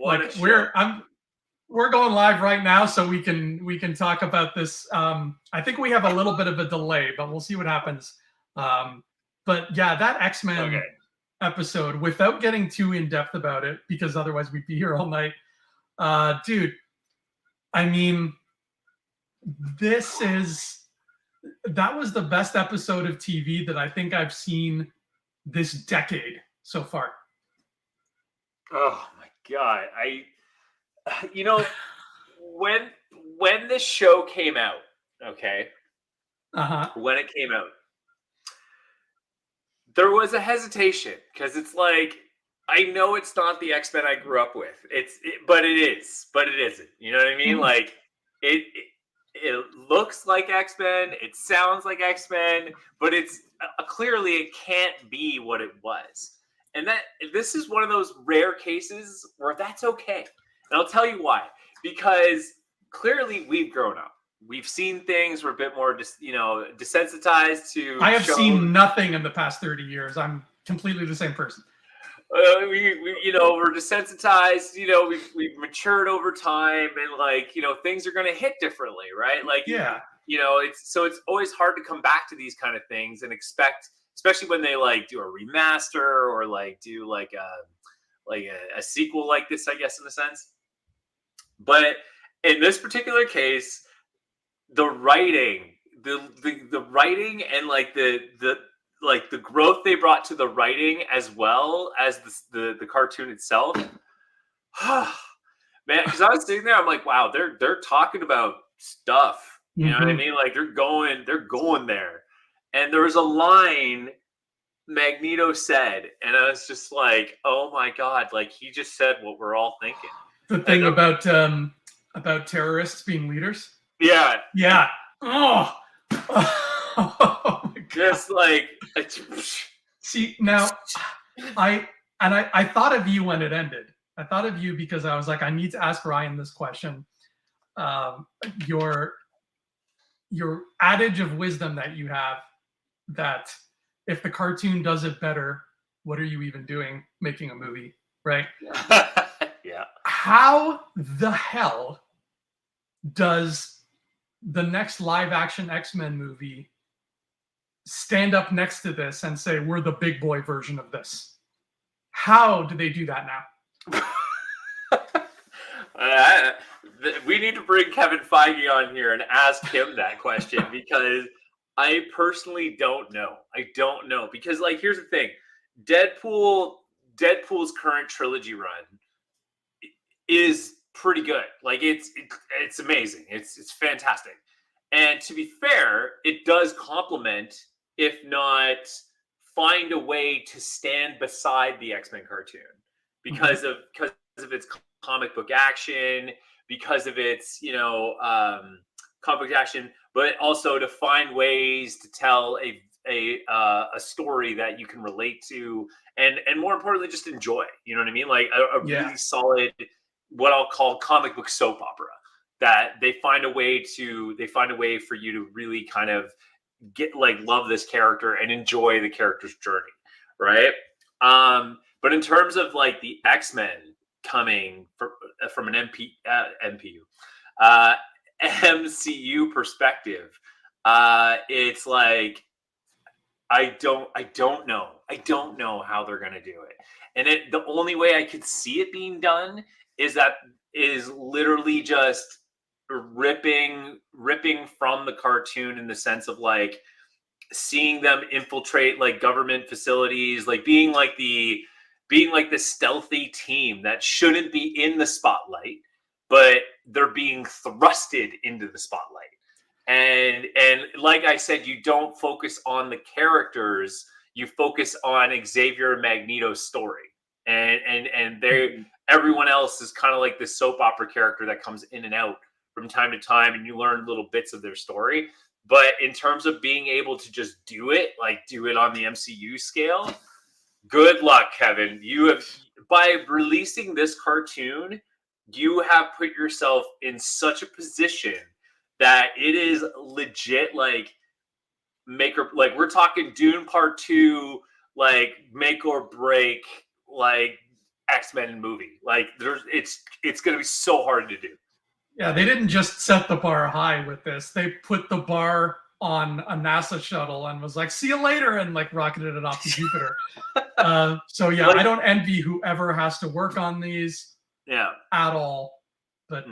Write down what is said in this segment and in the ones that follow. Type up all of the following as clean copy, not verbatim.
What like a show. we're going live right now, so we can talk about this. I think we have a little bit of a delay, but we'll see what happens. But yeah, that X-Men episode, without getting too in depth about it, because otherwise we'd be here all night. Dude, I mean, that was the best episode of TV that I think I've seen this decade so far. Oh my God. You know, when this show came out, okay? When it came out, there was a hesitation because it's like, I know it's not the X-Men I grew up with. But it is, but it isn't. You know what I mean? Like it looks like X-Men, it sounds like X-Men, but it's clearly it can't be what it was. And this is one of those rare cases where that's okay. And I'll tell you why. Because clearly we've grown up. We've seen things. We're a bit more, desensitized to. I have seen nothing in the past 30 years. I'm completely the same person. We're desensitized. We've matured over time, and things are going to hit differently, right? It's always hard to come back to these kind of things and expect, especially when they do a remaster or do a sequel like this, I guess, in a sense. But in this particular case, the writing, the writing and the growth they brought to the writing as well as the cartoon itself, man. Because I was sitting there, I'm like, wow, they're talking about stuff. You know what I mean? Like they're going there. And there was a line Magneto said, and I was just like, oh my God, like he just said what we're all thinking. The thing about terrorists being leaders. Yeah. Yeah. Oh. Just like, see, now I thought of you when it ended. I thought of you because I was like, I need to ask Ryan this question. Your adage of wisdom that you have, that if the cartoon does it better, what are you even doing making a movie, right? Yeah. How the hell does the next live action X-Men movie stand up next to this and say, we're the big boy version of this? How do they do that now? We need to bring Kevin Feige on here and ask him that question, because I personally don't know. I don't know, because here's the thing. Deadpool's current trilogy run is pretty good. It's amazing. It's fantastic. And to be fair, it does complement, if not find a way to stand beside the X-Men cartoon because of its comic book action, because of its comic book action, but also to find ways to tell a story that you can relate to, and more importantly, just enjoy. You know what I mean? Like a really solid, what I'll call comic book soap opera, that they find a way for you to really kind of get love this character and enjoy the character's journey, right? But in terms of the X-Men coming from an MCU perspective, it's like I don't know how they're gonna do it, and the only way I could see it being done is literally just ripping from the cartoon, in the sense of seeing them infiltrate government facilities, being the stealthy team that shouldn't be in the spotlight, but they're being thrusted into the spotlight. And like I said, you don't focus on the characters, you focus on Xavier and Magneto's story. And everyone else is kind of like this soap opera character that comes in and out from time to time, and you learn little bits of their story. But in terms of being able to just do it on the MCU scale, good luck, Kevin. You have, by releasing this cartoon, you have put yourself in such a position that it is legit we're talking Dune Part 2, make or break X-Men movie. Like it's going to be so hard to do. Yeah, they didn't just set the bar high with this. They put the bar on a NASA shuttle and was like, see you later, and like rocketed it off to Jupiter. So yeah, I don't envy whoever has to work on these at all. But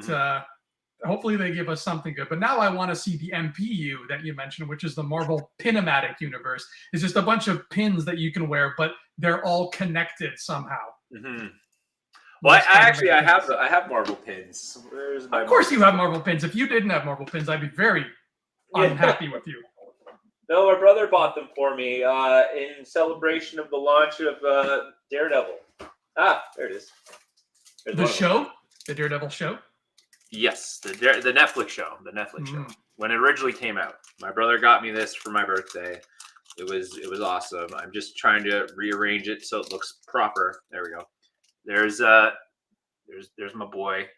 hopefully they give us something good. But now I want to see the MPU that you mentioned, which is the Marvel Pinomatic universe. It's just a bunch of pins that you can wear, but they're all connected somehow. Well, I have Marvel pins. Of course you have Marvel pins. If you didn't have Marvel pins, I'd be very unhappy with you. No, my brother bought them for me in celebration of the launch of Daredevil. Ah, there it is. The show? The Daredevil show? Yes, the Netflix show. The Netflix show. When it originally came out. My brother got me this for my birthday. It was awesome. I'm just trying to rearrange it so it looks proper. There we go. There's my boy,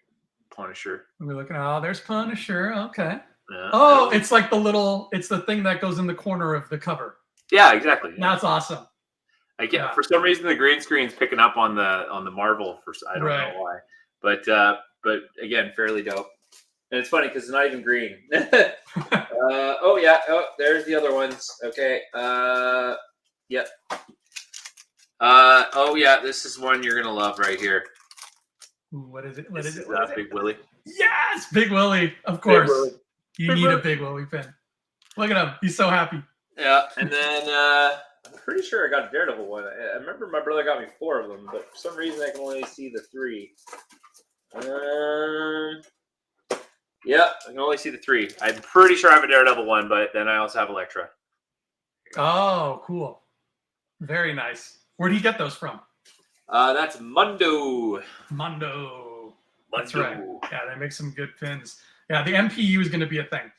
Punisher. We're looking. Oh, there's Punisher. Okay. Yeah. It's like it's the thing that goes in the corner of the cover. Yeah, exactly. Yeah. That's awesome. For some reason the green screen's picking up on the Marvel I don't know why. But again, fairly dope. And it's funny because it's not even green. There's the other ones. Okay. Yep. This is one you're gonna love right here. Ooh, what is it? Big Willie. Yes, Big Willie. Of course. You need a Big Willie pin. Look at him. He's so happy. Yeah, and then I'm pretty sure I got a Daredevil one. I remember my brother got me 4 of them, but for some reason I can only see the 3. I can only see the 3. I'm pretty sure I have a Daredevil one, but then I also have Elektra. Oh, cool. Very nice. Where do you get those from? That's Mundo. That's right. Yeah, they make some good pins. Yeah, the MPU is going to be a thing.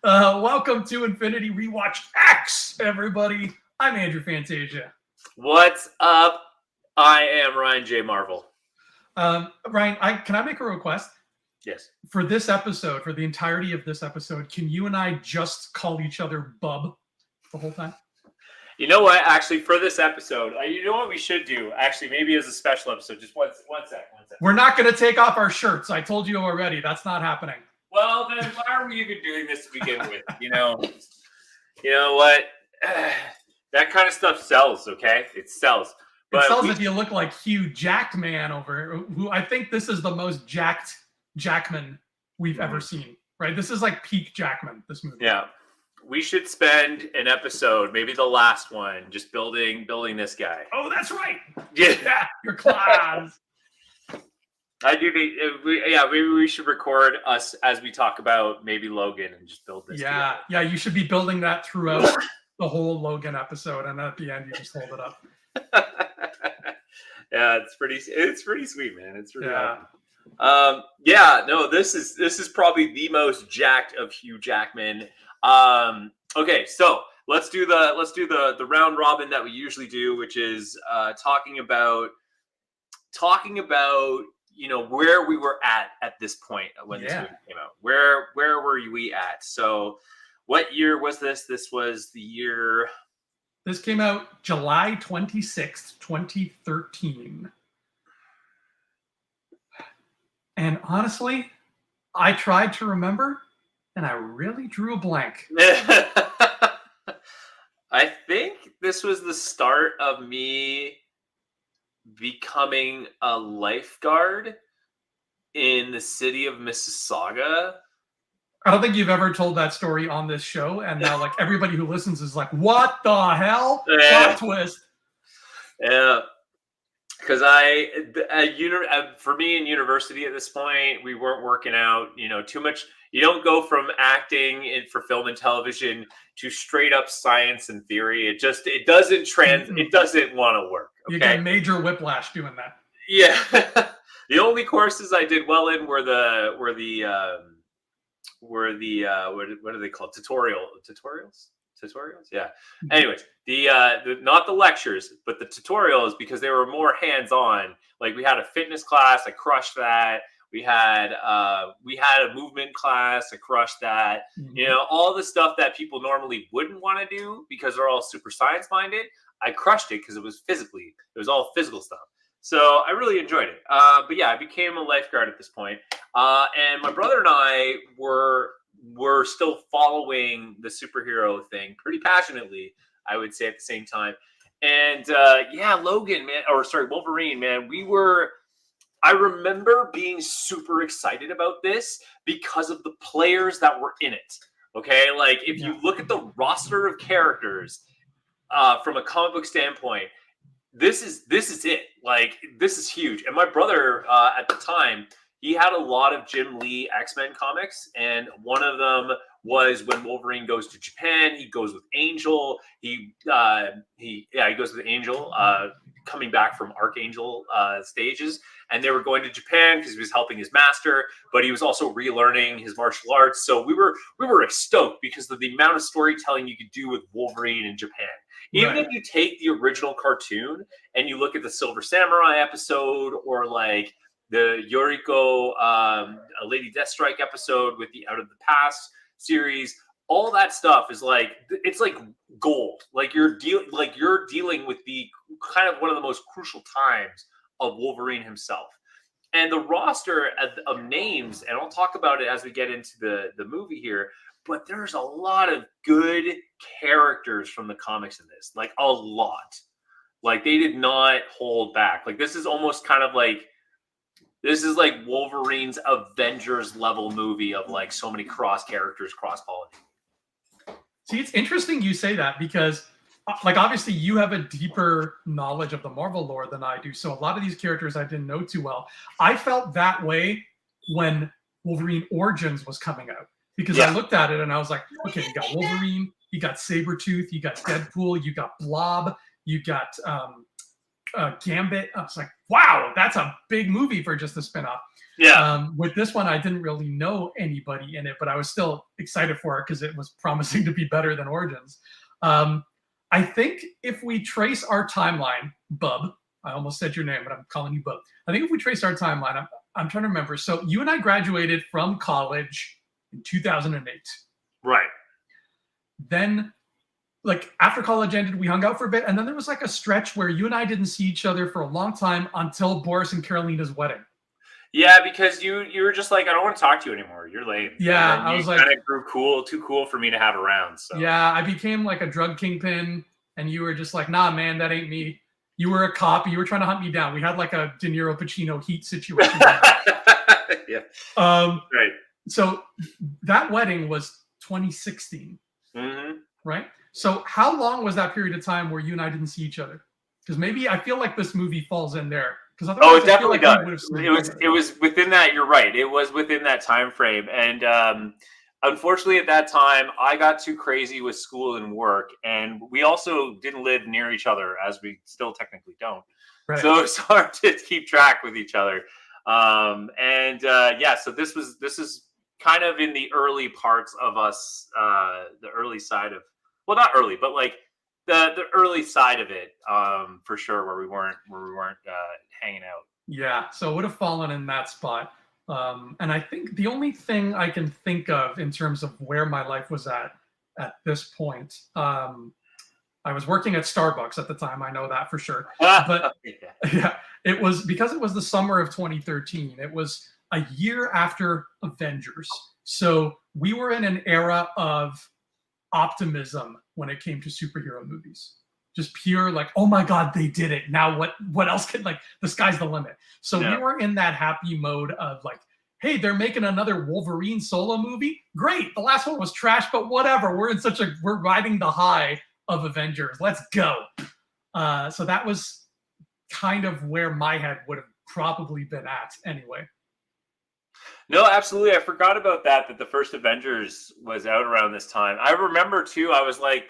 Welcome to Infinity Rewatch X, everybody. I'm Andrew Fantasia. What's up? I am Ryan J. Marvel. Ryan, can I make a request? Yes. For this episode, for the entirety of this episode, can you and I just call each other Bub the whole time? You know what? Actually, for this episode, you know what we should do? Actually, maybe as a special episode. Just one sec. We're not going to take off our shirts. I told you already. That's not happening. Well, then why are we even doing this to begin with? You know what? That kind of stuff sells, okay? It sells. But it sells if you look like Hugh Jackman who I think this is the most jacked Jackman we've ever seen, right? This is like peak Jackman, this movie. Yeah. We should spend an episode, maybe the last one, just building this guy. Oh, that's right. Yeah. Your claws. I do think, maybe we should record us as we talk about maybe Logan and just build this. Yeah, together. Yeah, you should be building that throughout the whole Logan episode, and at the end you just hold it up. Yeah, it's pretty sweet, man. It's really awesome. This is probably the most jacked of Hugh Jackman. Okay, so let's do the round robin that we usually do, which is talking about where we were at this point when this movie came out. Where were we at? So what year was this? This was the year. This came out July 26th, 2013. And honestly, I tried to remember, and I really drew a blank. I think this was the start of me becoming a lifeguard in the city of Mississauga. I don't think you've ever told that story on this show, and now like everybody who listens is like, "What the hell?" Plot twist. Yeah, because for me in university at this point, we weren't working out, too much. You don't go from acting for film and television to straight up science and theory. It doesn't it doesn't want to work. Okay? You get major whiplash doing that. Yeah. The only courses I did well in were the what are they called? Tutorials? Yeah. Anyways, the not the lectures, but the tutorials, because they were more hands-on. Like we had a fitness class, I crushed that. We had a movement class, I crushed that. Mm-hmm. All the stuff that people normally wouldn't want to do because they're all super science minded. I crushed it because it was all physical stuff. So I really enjoyed it. But yeah, I became a lifeguard at this point. And my brother and I were still following the superhero thing pretty passionately, I would say, at the same time. And yeah, Logan, man, or sorry, Wolverine, man, I remember being super excited about this because of the players that were in it. Okay, like if you look at the roster of characters from a comic book standpoint, this is it. Like this is huge. And my brother at the time, he had a lot of Jim Lee X-Men comics, and one of them was when Wolverine goes to Japan. He goes with Angel. He goes with Angel, coming back from Archangel stages, and they were going to Japan because he was helping his master, but he was also relearning his martial arts. So we were stoked because of the amount of storytelling you could do with Wolverine in Japan. Even if you take the original cartoon and you look at the Silver Samurai episode, or like the Yoriko Lady Deathstrike episode with the Out of the Past series, all that stuff is like, it's like gold. Like you're dealing with the kind of one of the most crucial times of Wolverine himself. And the roster of names, and I'll talk about it as we get into the movie here, but there's a lot of good characters from the comics in this, like a lot. Like they did not hold back. Like this is almost kind of like, this is like Wolverine's Avengers level movie of like so many cross characters, cross pollination. See, it's interesting you say that because like obviously you have a deeper knowledge of the Marvel lore than I do. So a lot of these characters I didn't know too well. I felt that way when Wolverine Origins was coming out because I looked at it and I was like, okay, you got Wolverine, you got Sabretooth, you got Deadpool, you got Blob, you got Gambit. I was like, wow, that's a big movie for just a spinoff. Yeah. With this one, I didn't really know anybody in it, but I was still excited for it because it was promising to be better than Origins. I think if we trace our timeline, Bub, I almost said your name, but I'm calling you Bub. I think if we trace our timeline, I'm trying to remember. So you and I graduated from college in 2008. Right. Then, like, after college ended, we hung out for a bit. And then there was like a stretch where you and I didn't see each other for a long time until Boris and Carolina's wedding. Yeah, because you were just like, I don't want to talk to you anymore. You're lame. Yeah, I was like, kind of grew too cool for me to have around. So yeah, I became like a drug kingpin, and you were just like, nah, man, that ain't me. You were a cop. You were trying to hunt me down. We had like a De Niro Pacino Heat situation. Yeah. Right. So that wedding was 2016. Mm-hmm. Right. So how long was that period of time where you and I didn't see each other? Because maybe I feel like this movie falls in there. It definitely does. It was within that. You're right. It was within that time frame, and unfortunately, at that time, I got too crazy with school and work, and we also didn't live near each other, as we still technically don't. Right. So it's hard to keep track with each other. Yeah, so this is kind of in the early parts of us, the early side of, well, not early, but like the early side of it, for sure, where we weren't hanging out. Yeah, so it would have fallen in that spot. And I think the only thing I can think of in terms of where my life was at this point, I was working at Starbucks at the time. I know that for sure. But yeah, it was because it was the summer of 2013. It was a year after Avengers. So we were in an era of optimism when it came to superhero movies. Just pure like, oh my God, they did it. Now what else can, like, the sky's the limit. So we were in that happy mode of like, hey, they're making another Wolverine solo movie. Great. The last one was trash, but whatever. We're riding the high of Avengers. Let's go. So that was kind of where my head would have probably been at anyway. No, absolutely. I forgot about that the first Avengers was out around this time. I remember too, I was like,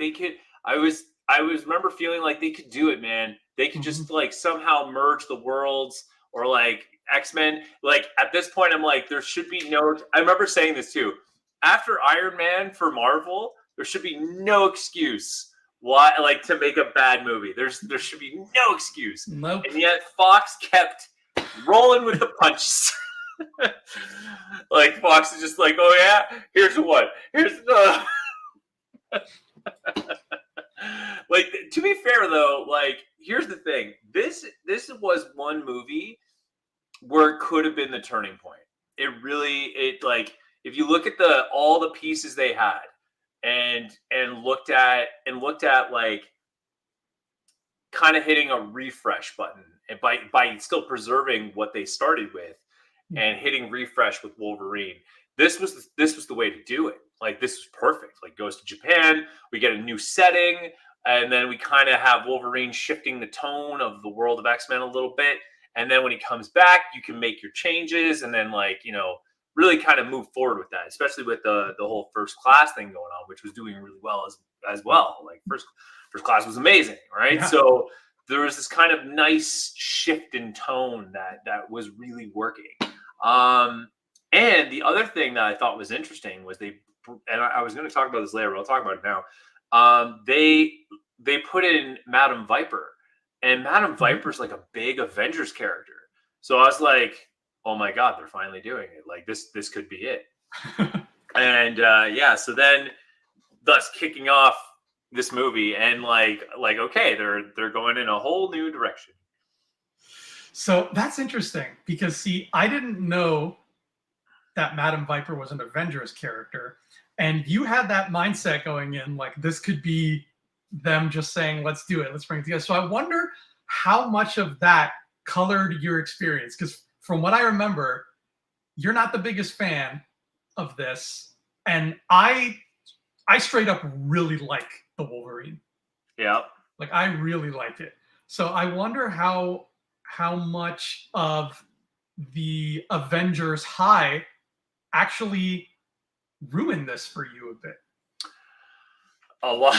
remember feeling like they could do it, man. They could just like somehow merge the worlds, or like X-Men. Like at this point, I'm like, there should be no, I remember saying this too. After Iron Man for Marvel, there should be no excuse why, like, to make a bad movie. There should be no excuse. Nope. And yet Fox kept rolling with the punches. Like Fox is just like, oh yeah, here's the one. Here's the Like, to be fair though, like, here's the thing. This was one movie where it could have been the turning point. It like, if you look at all the pieces they had and looked at like kind of hitting a refresh button, and by still preserving what they started with and hitting refresh with Wolverine. This was the way to do it. Like, this was perfect. Like, goes to Japan, we get a new setting, and then we kind of have Wolverine shifting the tone of the world of X-Men a little bit. And then when he comes back, you can make your changes, and then, like, really kind of move forward with that, especially with the whole First Class thing going on, which was doing really well as well. Like, First Class was amazing, right? Yeah. So there was this kind of nice shift in tone that was really working. And the other thing that I thought was interesting was I was going to talk about this later, but I'll talk about it now. They put in Madam Viper, and Madam Viper's like a big Avengers character. So I was like, oh my God, they're finally doing it. Like, this could be it. And yeah, so then thus kicking off this movie, and like okay, they're going in a whole new direction. So that's interesting because, see, I didn't know that Madam Viper was an Avengers character, and you had that mindset going in, like, this could be them just saying, let's do it, let's bring it together. So I wonder how much of that colored your experience, because from what I remember, you're not the biggest fan of this, and I straight up really like the Wolverine. Yeah. Like, I really like it. So I wonder how much of the Avengers high actually ruined this for you a bit. A lot.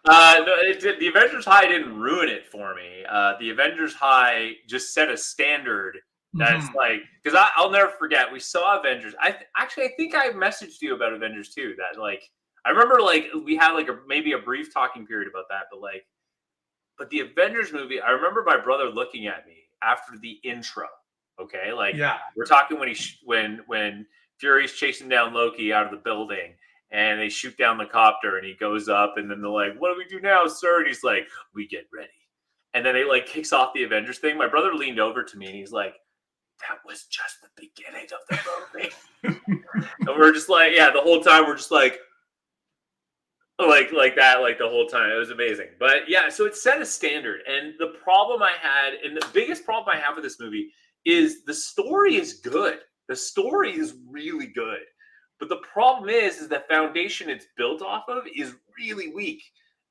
No, the Avengers High didn't ruin it for me. The Avengers High just set a standard that's like, because I'll never forget, we saw Avengers. I think I messaged you about Avengers too. That, like, I remember, like, we had like maybe a brief talking period about that, but the Avengers movie, I remember my brother looking at me after the intro. Okay, like, yeah, we're talking when Fury's chasing down Loki out of the building, and they shoot down the copter, and he goes up, and then they're like, "What do we do now, sir?" And he's like, "We get ready." And then it like kicks off the Avengers thing. My brother leaned over to me, and he's like, "That was just the beginning of the movie." And we're just like, yeah, the whole time we're just like that, like the whole time. It was amazing. But yeah, so it set a standard. And the problem I had, and the biggest problem I have with this movie, is the story is good. The story is really good. But the problem is the foundation it's built off of is really weak.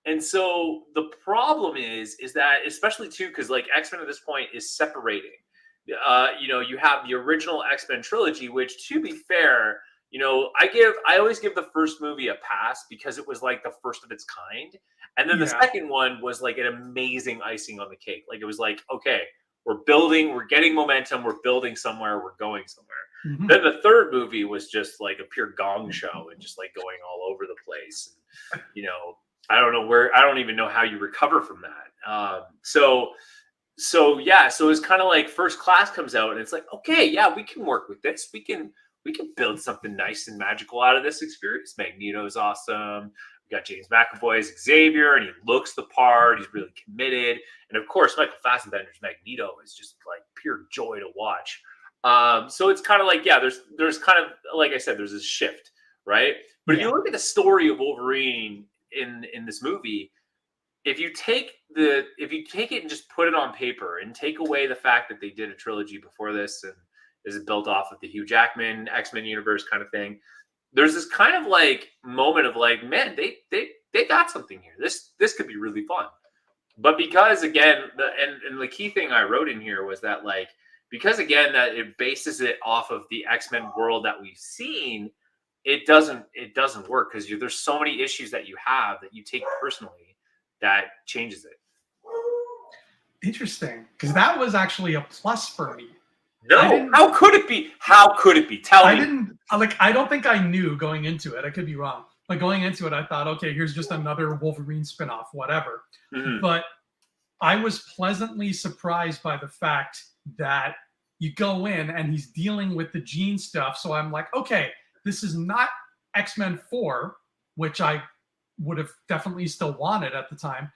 And so the problem is that, especially too, because like X-Men at this point is separating. You have the original X-Men trilogy, which, to be fair, I always give the first movie a pass because it was like the first of its kind. And then the second one was like an amazing icing on the cake. Like, it was like, okay, we're getting momentum, we're building somewhere, we're going somewhere. Then the third movie was just like a pure gong show and just like going all over the place. And, I don't even know how you recover from that. So it's kind of like First Class comes out, and it's like, okay, yeah, we can work with this. We can build something nice and magical out of this experience. Magneto's awesome. We got James McAvoy as Xavier, and he looks the part. He's really committed. And of course, Michael Fassbender's Magneto is just like pure joy to watch. So it's kind of like, yeah, there's kind of, like I said, there's this shift, right? But if you look at the story of Wolverine in this movie, if you take it and just put it on paper and take away the fact that they did a trilogy before this and is built off of the Hugh Jackman X-Men universe kind of thing, there's this kind of like moment of like, man, they got something here. This could be really fun. But because, again, the key thing I wrote in here was that, like, because again that it bases it off of the X-Men world that we've seen, it doesn't work because there's so many issues that you have that you take personally that changes it. Interesting, because that was actually a plus for me. No, how could it be? How could it be? Tell me. I don't think I knew going into it. I could be wrong. Like, going into it, I thought, okay, here's just another Wolverine spinoff, whatever. But I was pleasantly surprised by the fact that you go in and he's dealing with the gene stuff. So I'm like, okay, this is not X-Men 4, which I would have definitely still wanted at the time,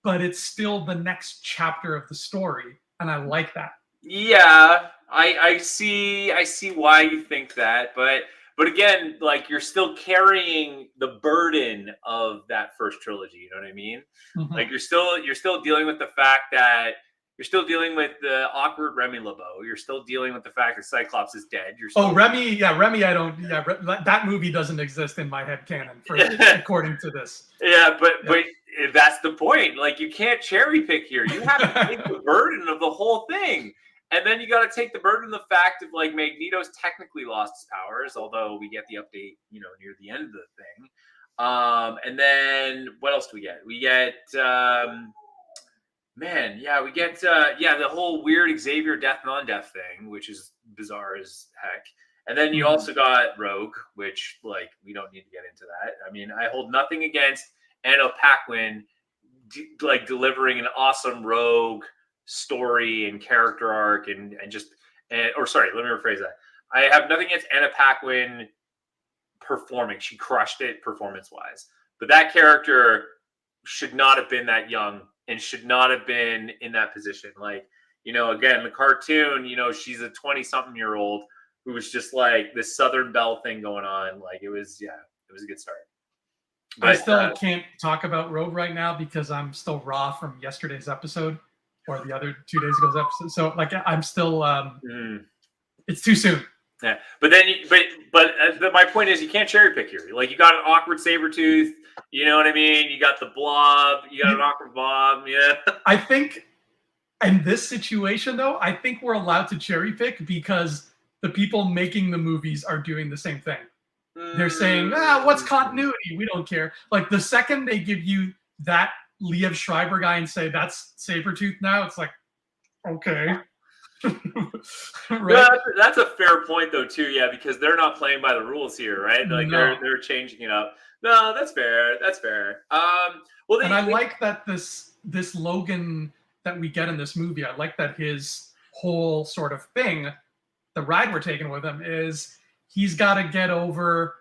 but it's still the next chapter of the story, and I like that. Yeah, I see why you think that, but again, like you're still carrying the burden of that first trilogy. You know what I mean? Mhm. Like you're still dealing with the fact that you're still dealing with the awkward Remy LeBeau. You're still dealing with the fact that Cyclops is dead. You're Oh, still Remy, yeah, Remy, I don't, yeah, that movie doesn't exist in my head canon for according to this. Yeah, but Yeah. but that's the point. Like you can't cherry pick here. You have to take the burden of the whole thing. And then you got to take the burden of the fact of like Magneto's technically lost his powers, although we get the update, near the end of the thing. And then what else do we get? We get man, yeah, we get the whole weird Xavier death non-death thing, which is bizarre as heck. And then you Mhm. also got Rogue, which like we don't need to get into that. I mean, I hold nothing against Anno Paquin like delivering an awesome Rogue story and character arc or sorry, let me rephrase that. I have nothing against Anna Paquin performing. She crushed it performance wise. But that character should not have been that young and should not have been in that position. Like, again, the cartoon, she's a 20 something year old who was just like this Southern Belle thing going on. Like, it was a good start. I But still can't talk about Rogue right now because I'm still raw from yesterday's episode or the other 2 days ago's episode. So like I'm still it's too soon. yeah, but then, my point is, you can't cherry pick here. Like, you got an awkward Sabretooth, you know what I mean? You got the Blob, you got an awkward Blob, yeah. I think in this situation, though, I think we're allowed to cherry pick because the people making the movies are doing the same thing. They're saying, what's continuity? We don't care. Like the second they give you that Liev Schreiber guy and say that's Sabretooth now, it's like, okay. Right? That's a fair point, though, too. Yeah, because they're not playing by the rules here, right? Like they're changing it up. No, that's fair. That's fair. Well, and I like that this Logan that we get in this movie. I like that his whole sort of thing, the ride we're taking with him, is he's got to get over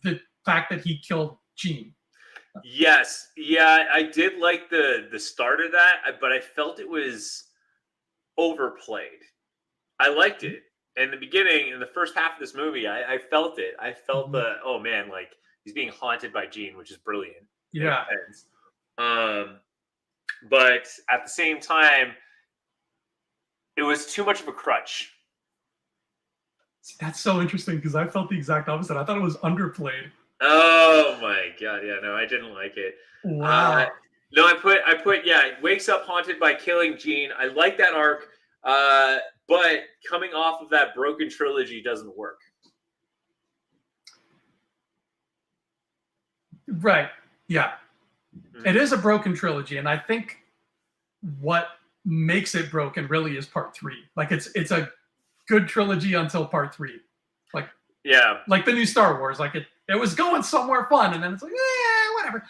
the fact that he killed Jean. Yes, yeah, I did like the start of that, but I felt it was overplayed. I liked it in the beginning, in the first half of this movie. I felt it. I felt oh man, like he's being haunted by Jean, which is brilliant. Yeah. But at the same time, it was too much of a crutch. That's so interesting because I felt the exact opposite. I thought it was underplayed. Oh my god, yeah, no, I didn't like it. Wow. No, I put wakes up haunted by killing Jean. I like that arc, but coming off of that broken trilogy doesn't work. Right. Yeah. It is a broken trilogy, and I think what makes it broken really is part 3. Like it's a good trilogy until part 3. Like like the new Star Wars. Like it was going somewhere fun, and then it's like whatever.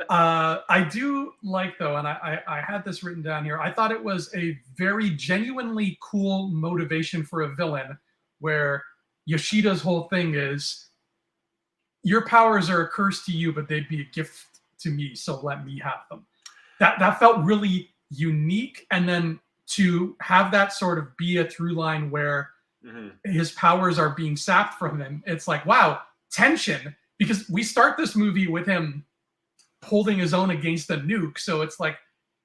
I do like though, and I had this written down here. I thought it was a very genuinely cool motivation for a villain, where Yoshida's whole thing is, your powers are a curse to you, but they'd be a gift to me, so let me have them. That felt really unique, and then to have that sort of be a through line where his powers are being sapped from him, it's like, wow, tension, because we start this movie with him holding his own against a nuke, so it's like,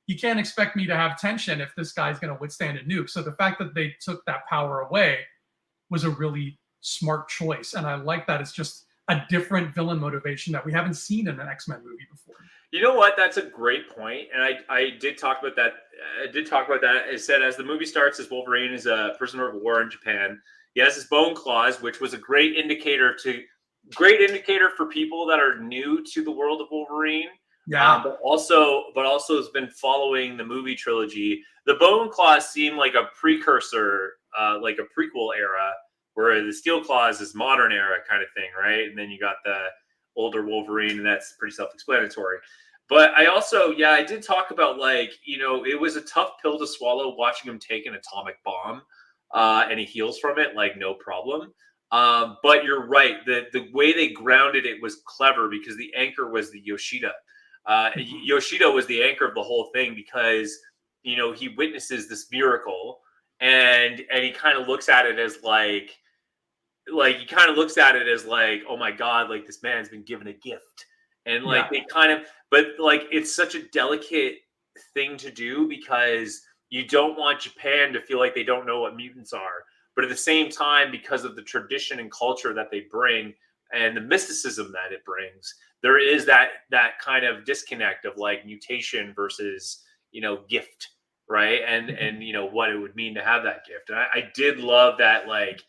you can't expect me to have tension if this guy's going to withstand a nuke. So the fact that they took that power away was a really smart choice, and I like that it's just a different villain motivation that we haven't seen in an X-Men movie before. You know what? That's a great point, and I did talk about that. It said as the movie starts, as Wolverine is a prisoner of war in Japan. He has his bone claws, which was a great indicator for people that are new to the world of Wolverine. Yeah, but also has been following the movie trilogy. The bone claws seem like a precursor, like a prequel era, where the steel claws is modern era kind of thing, right? And then you got the older Wolverine, and that's pretty self-explanatory. But I also, I did talk about, like, it was a tough pill to swallow watching him take an atomic bomb, and he heals from it like no problem. But you're right. The way they grounded it was clever because the anchor was the Yoshida. Yoshida was the anchor of the whole thing because he witnesses this miracle and he kind of looks at it as oh my god, like this man's been given a gift. And like they kind of, but like it's such a delicate thing to do because you don't want Japan to feel like they don't know what mutants are, but at the same time, because of the tradition and culture that they bring and the mysticism that it brings, there is that kind of disconnect of like mutation versus gift, right? And what it would mean to have that gift. And I did love that, like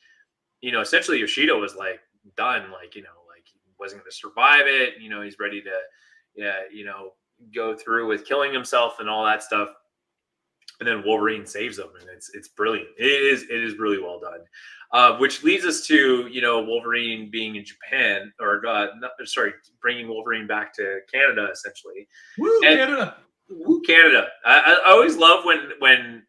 essentially Yoshida was like done, like like he wasn't going to survive it. He's ready to go through with killing himself and all that stuff. And then Wolverine saves him, and it's brilliant. It is really well done. Which leads us to Wolverine being in Japan, or bringing Wolverine back to Canada, essentially. Woo, Canada! Woo, Canada! I always love when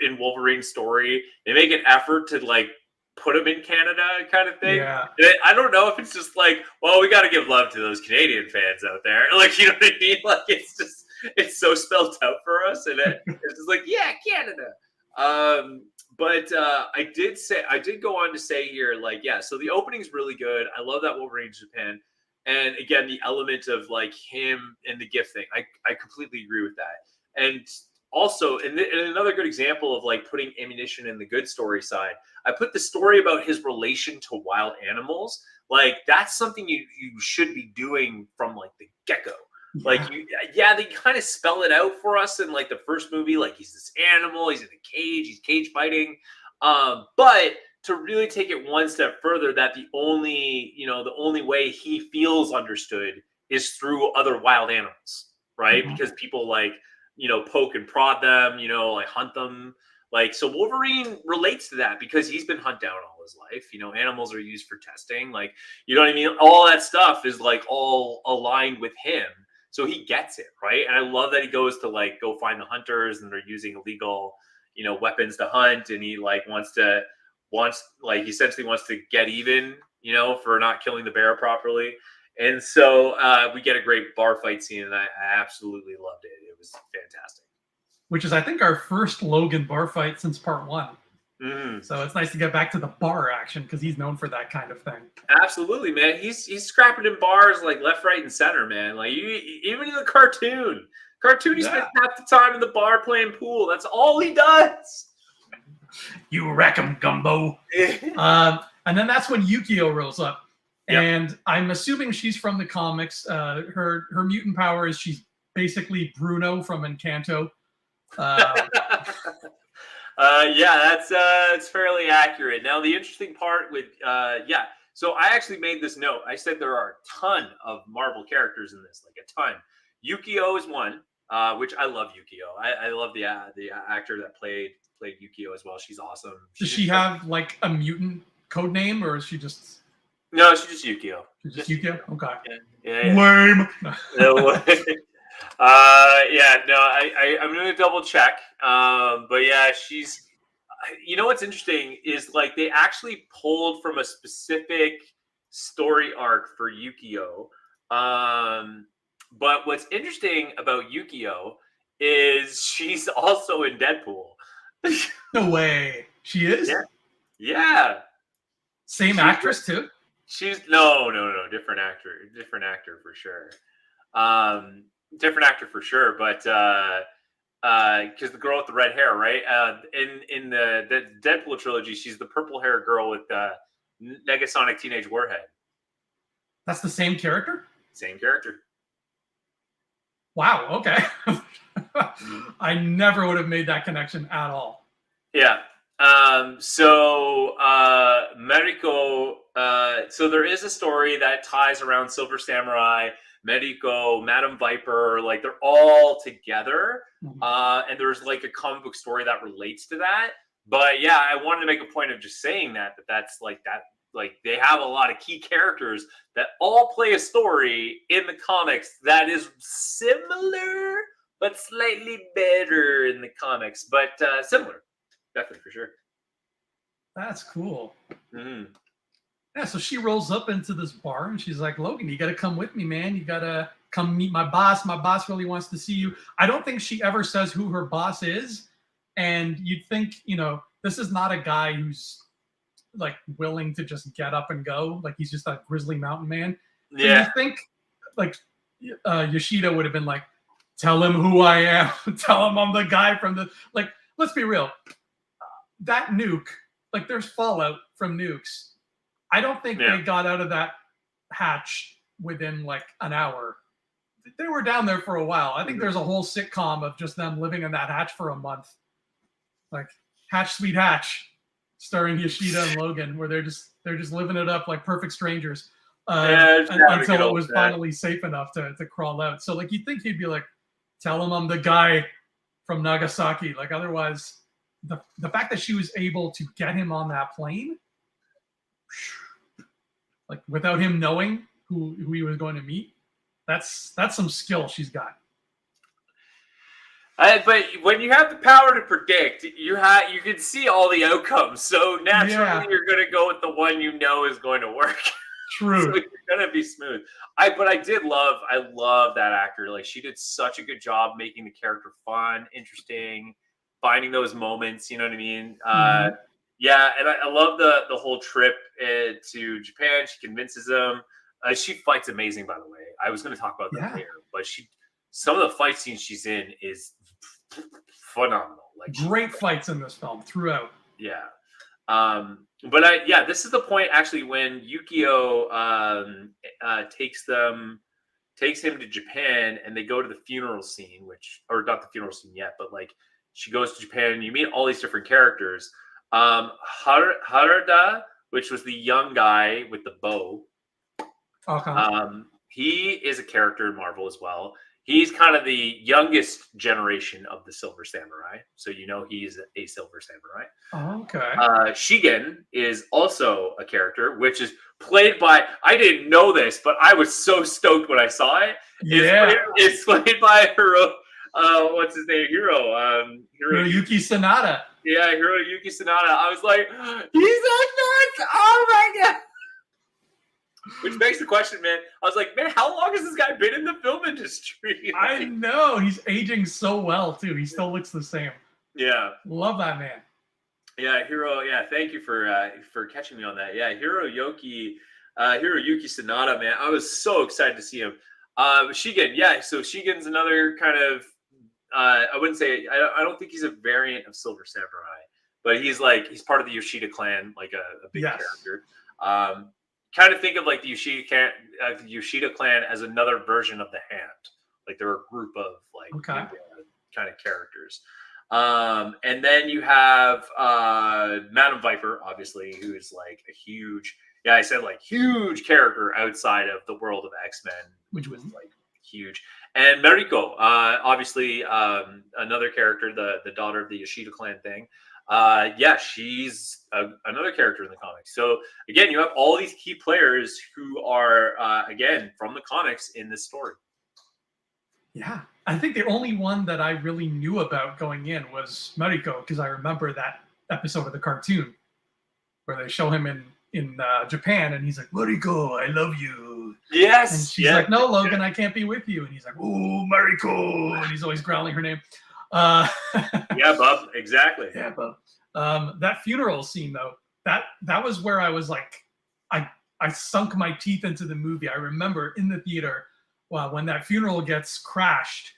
in Wolverine's story they make an effort to like put him in Canada, kind of thing. Yeah. I don't know if it's just like, well, we got to give love to those Canadian fans out there, like you know what I mean? Like it's so spelled out for us, and it's just like, yeah, Canada. But I did go on to say here, like, yeah, so the opening's really good. I love that Wolverine's Japan. And again, the element of like him and the gift thing, I completely agree with that. And also, and another good example of like putting ammunition in the good story side, I put the story about his relation to wild animals. Like that's something you should be doing from like the get-go. Like they kind of spell it out for us in like the first movie, like he's this animal, he's in a cage, he's cage fighting. But to really take it one step further, that the only way he feels understood is through other wild animals, right? Mm-hmm. Because people like poke and prod them, like hunt them. Like, so Wolverine relates to that because he's been hunted down all his life. Animals are used for testing. Like, you know what I mean? All that stuff is like all aligned with him. So he gets it, right? And I love that he goes to like go find the hunters and they're using illegal, weapons to hunt. And he like he essentially wants to get even, for not killing the bear properly. And so we get a great bar fight scene, and I absolutely loved it. It was fantastic. Which is, I think, our first Logan bar fight since part 1. Mm. So it's nice to get back to the bar action because he's known for that kind of thing. Absolutely, man. He's scrapping in bars like left, right, and center, man. Like even in the cartoon, he spends half the time in the bar playing pool. That's all he does. You wreck him, Gumbo. And then that's when Yukio rolls up. Yep. And I'm assuming she's from the comics. Her mutant power is she's basically Bruno from Encanto. That's fairly accurate. Now, the interesting part with so I actually made this note. I said there are a ton of Marvel characters in this, like a ton. Yukio is one, which I love Yukio. I love the actor that played Yukio as well. She's awesome. Does she have like a mutant code name, or is she just? No, she's just Yukio. She's just Yukio? Okay. Yeah. Lame. I'm going to double check. But yeah, she's, what's interesting is like they actually pulled from a specific story arc for Yukio. But what's interesting about Yukio is she's also in Deadpool. No way. She is? Yeah. Same actress too? She's no, different actor for sure. Different actor for sure, but because the girl with the red hair, right? In the Deadpool trilogy, she's the purple hair girl with Negasonic Teenage Warhead. That's the same character? Same character. Wow, okay. I never would have made that connection at all. Yeah. So Mariko, so there is a story that ties around Silver Samurai, Mariko, Madam Viper, like they're all together. Mm-hmm. And there's like a comic book story that relates to that. But yeah, I wanted to make a point of just saying that's like that. Like they have a lot of key characters that all play a story in the comics that is similar, but slightly better in the comics, but similar. Definitely, for sure. That's cool. Mm-hmm. Yeah, so she rolls up into this bar and she's like, Logan, you got to come with me, man. You got to come meet my boss. My boss really wants to see you. I don't think she ever says who her boss is. And you'd think, this is not a guy who's like willing to just get up and go. Like he's just a grizzly mountain man. So you think like Yoshida would have been like, tell him who I am. Tell him I'm the guy from the, like, let's be real. That nuke, like there's fallout from nukes. I don't think they got out of that hatch within like an hour. They were down there for a while. I think there's a whole sitcom of just them living in that hatch for a month. Like Hatch Sweet Hatch, starring Yoshida and Logan, where they're just living it up like perfect strangers until it was finally safe enough to crawl out. So like you'd think he'd be like, tell him I'm the guy from Nagasaki. Like otherwise, the fact that she was able to get him on that plane, like without him knowing who he was going to meet, that's some skill she's got. But when you have the power to predict, you can see all the outcomes. So naturally, you're going to go with the one you know is going to work. True. So you're going to be smooth. I love that actor. Like she did such a good job making the character fun, interesting, finding those moments. You know what I mean? Yeah, and I love the whole trip to Japan. She convinces him. She fights amazing, by the way. I was going to talk about that later, but some of the fight scenes she's in is phenomenal. Like great fights in this film throughout. Yeah. But this is the point actually when Yukio takes him to Japan and they go to the funeral scene, or not the funeral scene yet, but like she goes to Japan and you meet all these different characters. Harada, which was the young guy with the bow. Okay. He is a character in Marvel as well. He's kind of the youngest generation of the Silver Samurai. So he's a Silver Samurai. Okay. Shigen is also a character, which is played by, I didn't know this, but I was so stoked when I saw it. It's played by what's his name? Hiroyuki Sanada. Yeah, Hiroyuki Sanada. I was like, he's a nut! Oh my god! Which begs the question, man. I was like, man, how long has this guy been in the film industry? I know. He's aging so well, too. He still looks the same. Yeah. Love that man. Yeah, thank you for catching me on that. Yeah, Hiroyuki Sanada, man. I was so excited to see him. Shigen, so Shigen's another kind of, I wouldn't say, I don't think he's a variant of Silver Samurai, but he's part of the Yoshida clan, like a big character. Kind of think of like the Yoshida clan as another version of the Hand. Like they're a group of kind of characters. And then you have Madam Viper, obviously, who is like a huge, huge character outside of the world of X-Men, which was like huge. And Mariko, obviously, another character, the daughter of the Yoshida clan thing. She's another character in the comics. So again, you have all these key players who are again from the comics in this story. Yeah, I think the only one that I really knew about going in was Mariko, because I remember that episode of the cartoon where they show him in Japan, and he's like, Mariko, I love you. Yes. And she's like, no, Logan, I can't be with you. And he's like, oh, Mariko, and he's always growling her name. Yeah, bub, exactly. Yeah, bub. That funeral scene though, that was where I was like, I sunk my teeth into the movie. I remember in the theater, when that funeral gets crashed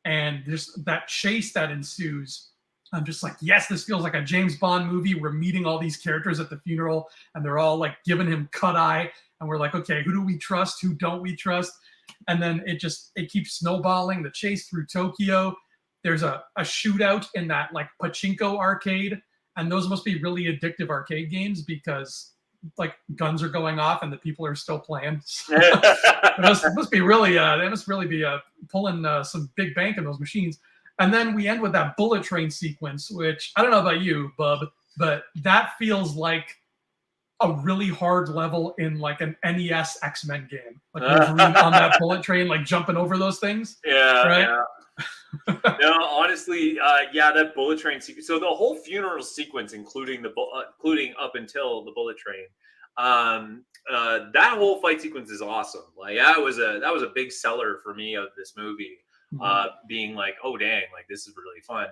and there's that chase that ensues. I'm just like, yes, this feels like a James Bond movie. We're meeting all these characters at the funeral and they're all like giving him cut eye. And we're like, okay, who do we trust? Who don't we trust? And then it keeps snowballing, the chase through Tokyo. There's a shootout in that like pachinko arcade. And those must be really addictive arcade games because like guns are going off and the people are still playing. It must be really, they must really be pulling some big bank in those machines. And then we end with that bullet train sequence, which I don't know about you, Bub, but that feels like a really hard level in like an NES X-Men game. Like Wolverine on that bullet train, like jumping over those things. Yeah. Right? Yeah. No, honestly, that bullet train sequence. So the whole funeral sequence, including up until the bullet train, That whole fight sequence is awesome. Like that was a big seller for me of this movie. Being like, oh dang, like this is really fun.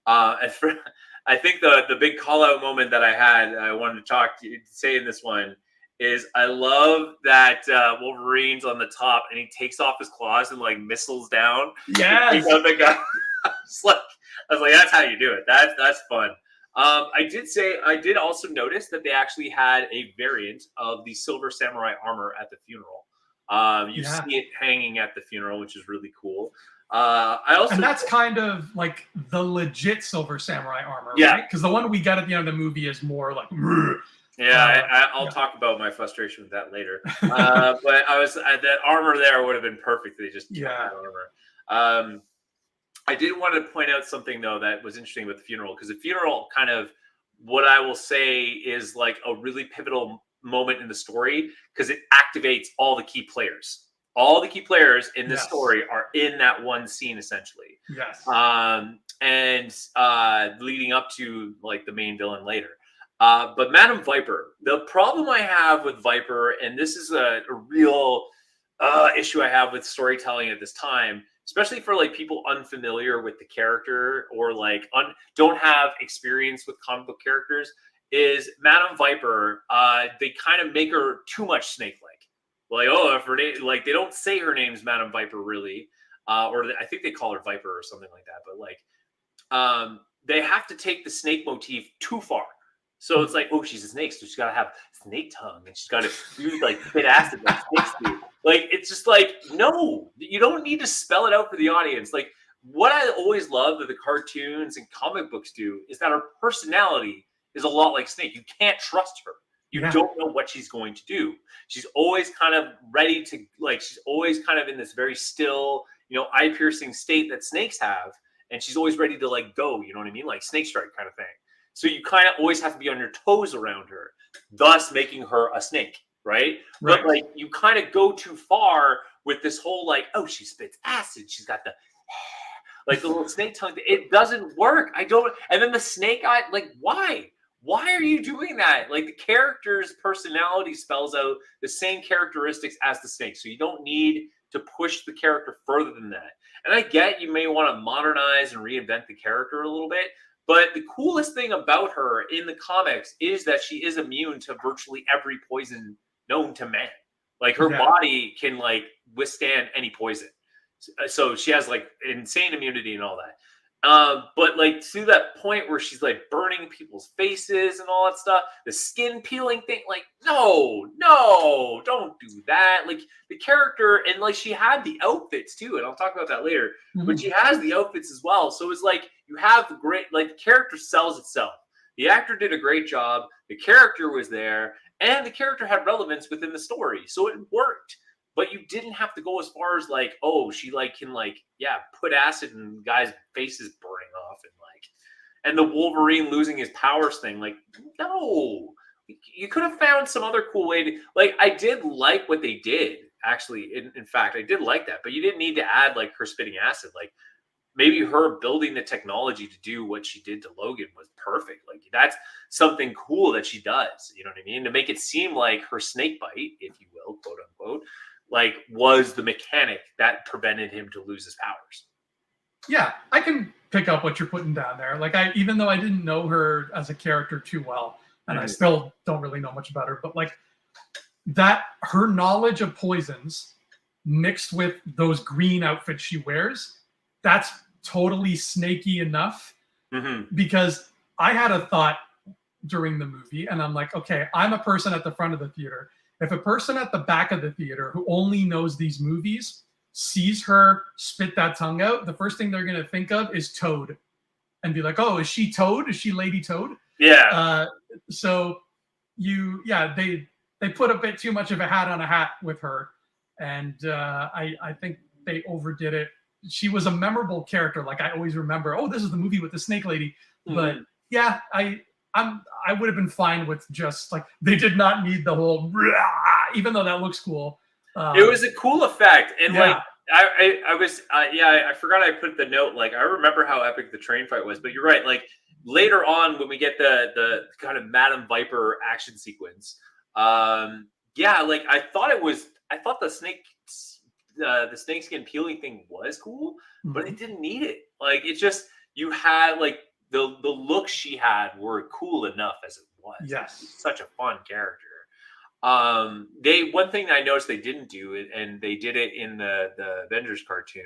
I think the big call out moment that I wanted to say in this one is I love that Wolverine's on the top and he takes off his claws and like missiles down. Yes. The guy. I was like, that's how you do it. That's fun. I did also notice that they actually had a variant of the silver samurai armor at the funeral. You see it hanging at the funeral, which is really cool. And that's kind of like the legit silver samurai armor, right? Because the one we got at the end of the movie is more like. I'll talk about my frustration with that later. But that armor there would have been perfect. They just that armor. I did want to point out something though that was interesting with the funeral, because the funeral kind of, what I will say is like a really pivotal moment in the story, because it activates all the key players. All the key players in this story are in that one scene essentially. Yes. And leading up to like the main villain later. But Madam Viper, the problem I have with Viper, and this is a real issue I have with storytelling at this time, especially for like people unfamiliar with the character or like don't have experience with comic book characters, is Madam Viper. They kind of make her too much snake-like. Like, if her name, like they don't say her name's Madam Viper really, or I think they call her Viper or something like that. But like, they have to take the snake motif too far. So it's like, she's a snake, so she's got to have snake tongue, and she's got to use like spit acid like snakes do. Like, it's just like, no, you don't need to spell it out for the audience. Like, what I always love that the cartoons and comic books do is that her personality is a lot like Snake. You can't trust her. You don't know what she's going to do. She's always kind of ready to, like, she's always kind of in this very still, eye-piercing state that snakes have, and she's always ready to, like, go, you know what I mean? Like, snake strike kind of thing. So you kind of always have to be on your toes around her, thus making her a snake, right? But, like, you kind of go too far with this whole, like, she spits acid. She's got the, like, the little snake tongue. It doesn't work. And then the snake eye, like, why? Why are you doing that? Like, the character's personality spells out the same characteristics as the snake. So you don't need to push the character further than that. And I get you may want to modernize and reinvent the character a little bit. But the coolest thing about her in the comics is that she is immune to virtually every poison known to man. Like, her body can, like, withstand any poison. So she has, like, insane immunity and all that. But, like, to that point where she's, like, burning people's faces and all that stuff, the skin peeling thing, like, no, don't do that. Like, the character, and, like, she had the outfits too, and I'll talk about that later, but she has the outfits as well. So it's like, you have the great, like, the character sells itself. The actor did a great job. The character was there, and the character had relevance within the story. So it worked. But you didn't have to go as far as like, she like can like, put acid in guys' faces burning off, and the Wolverine losing his powers thing. Like, no, you could have found some other cool way to, like, I did like what they did, actually. In fact, I did like that, but you didn't need to add like her spitting acid. Like, maybe her building the technology to do what she did to Logan was perfect. Like, that's something cool that she does. You know what I mean? To make it seem like her snake bite, if you will, quote unquote, like, was the mechanic that prevented him to lose his powers. Yeah, I can pick up what you're putting down there. Like, even though I didn't know her as a character too well, and I still don't really know much about her, but like that, her knowledge of poisons mixed with those green outfits she wears, that's totally snaky enough. Because I had a thought during the movie, and I'm like, okay, I'm a person at the front of the theater. If a person at the back of the theater who only knows these movies sees her spit that tongue out, the first thing they're going to think of is Toad, and be like, is she Toad? Is she Lady Toad? Yeah. So they put a bit too much of a hat on a hat with her, and I think they overdid it. She was a memorable character. Like, I always remember, this is the movie with the snake lady. But I would have been fine with just like, they did not need the whole, even though that looks cool. It was a cool effect, and like I forgot I put the note. Like, I remember how epic the train fight was, but you're right. Like, later on when we get the kind of Madam Viper action sequence, Yeah, like I thought the snakeskin peeling thing was cool, but it didn't need it. Like it just you had like the looks she had were cool enough as it was. Like, Yes. she's such a fun character. They one thing that I noticed they didn't do, and they did it in the Avengers cartoon,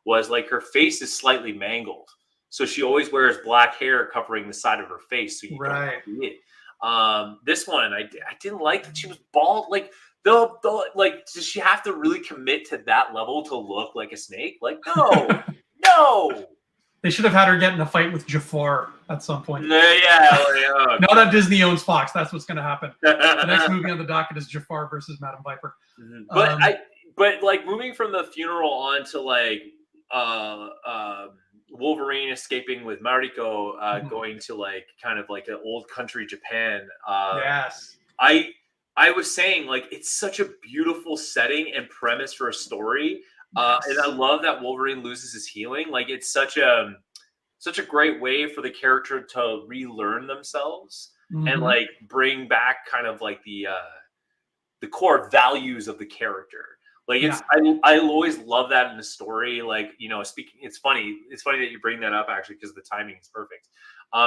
was like her face is slightly mangled, so she always wears black hair covering the side of her face, so you don't see it. This one I didn't like that she was bald. Like the like, does she have to really commit to that level to look like a snake? Like no, no. They should have had her get in a fight with Jafar at some point. Yeah. Now that Disney owns Fox, that's what's going to happen. The next movie on the docket is Jafar versus Madame Viper. But like moving from the funeral on to like Wolverine escaping with Mariko, going to like kind of like an old country Japan. Yes. I was saying like it's such a beautiful setting and premise for a story. And I love that Wolverine loses his healing. Like it's such a great way for the character to relearn themselves and like bring back kind of like the core values of the character. Like I always love that in the story. Like, you know, it's funny that you bring that up actually, because the timing is perfect.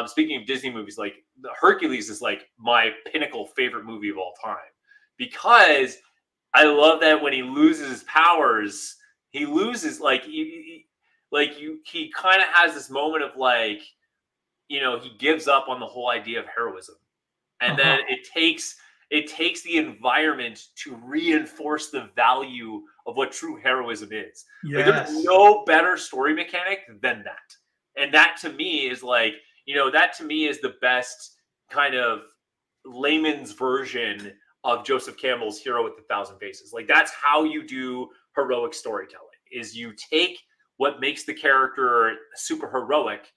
Speaking of Disney movies, like the Hercules is like my pinnacle favorite movie of all time, because I love that when he loses his powers, he loses like he kind of has this moment of like, you know, he gives up on the whole idea of heroism, and then it takes the environment to reinforce the value of what true heroism is. Like, there's no better story mechanic than that, and that to me is like, you know, that to me is the best kind of layman's version of Joseph Campbell's Hero with 1,000 Faces. Like that's how you do heroic storytelling, is you take what makes the character super heroic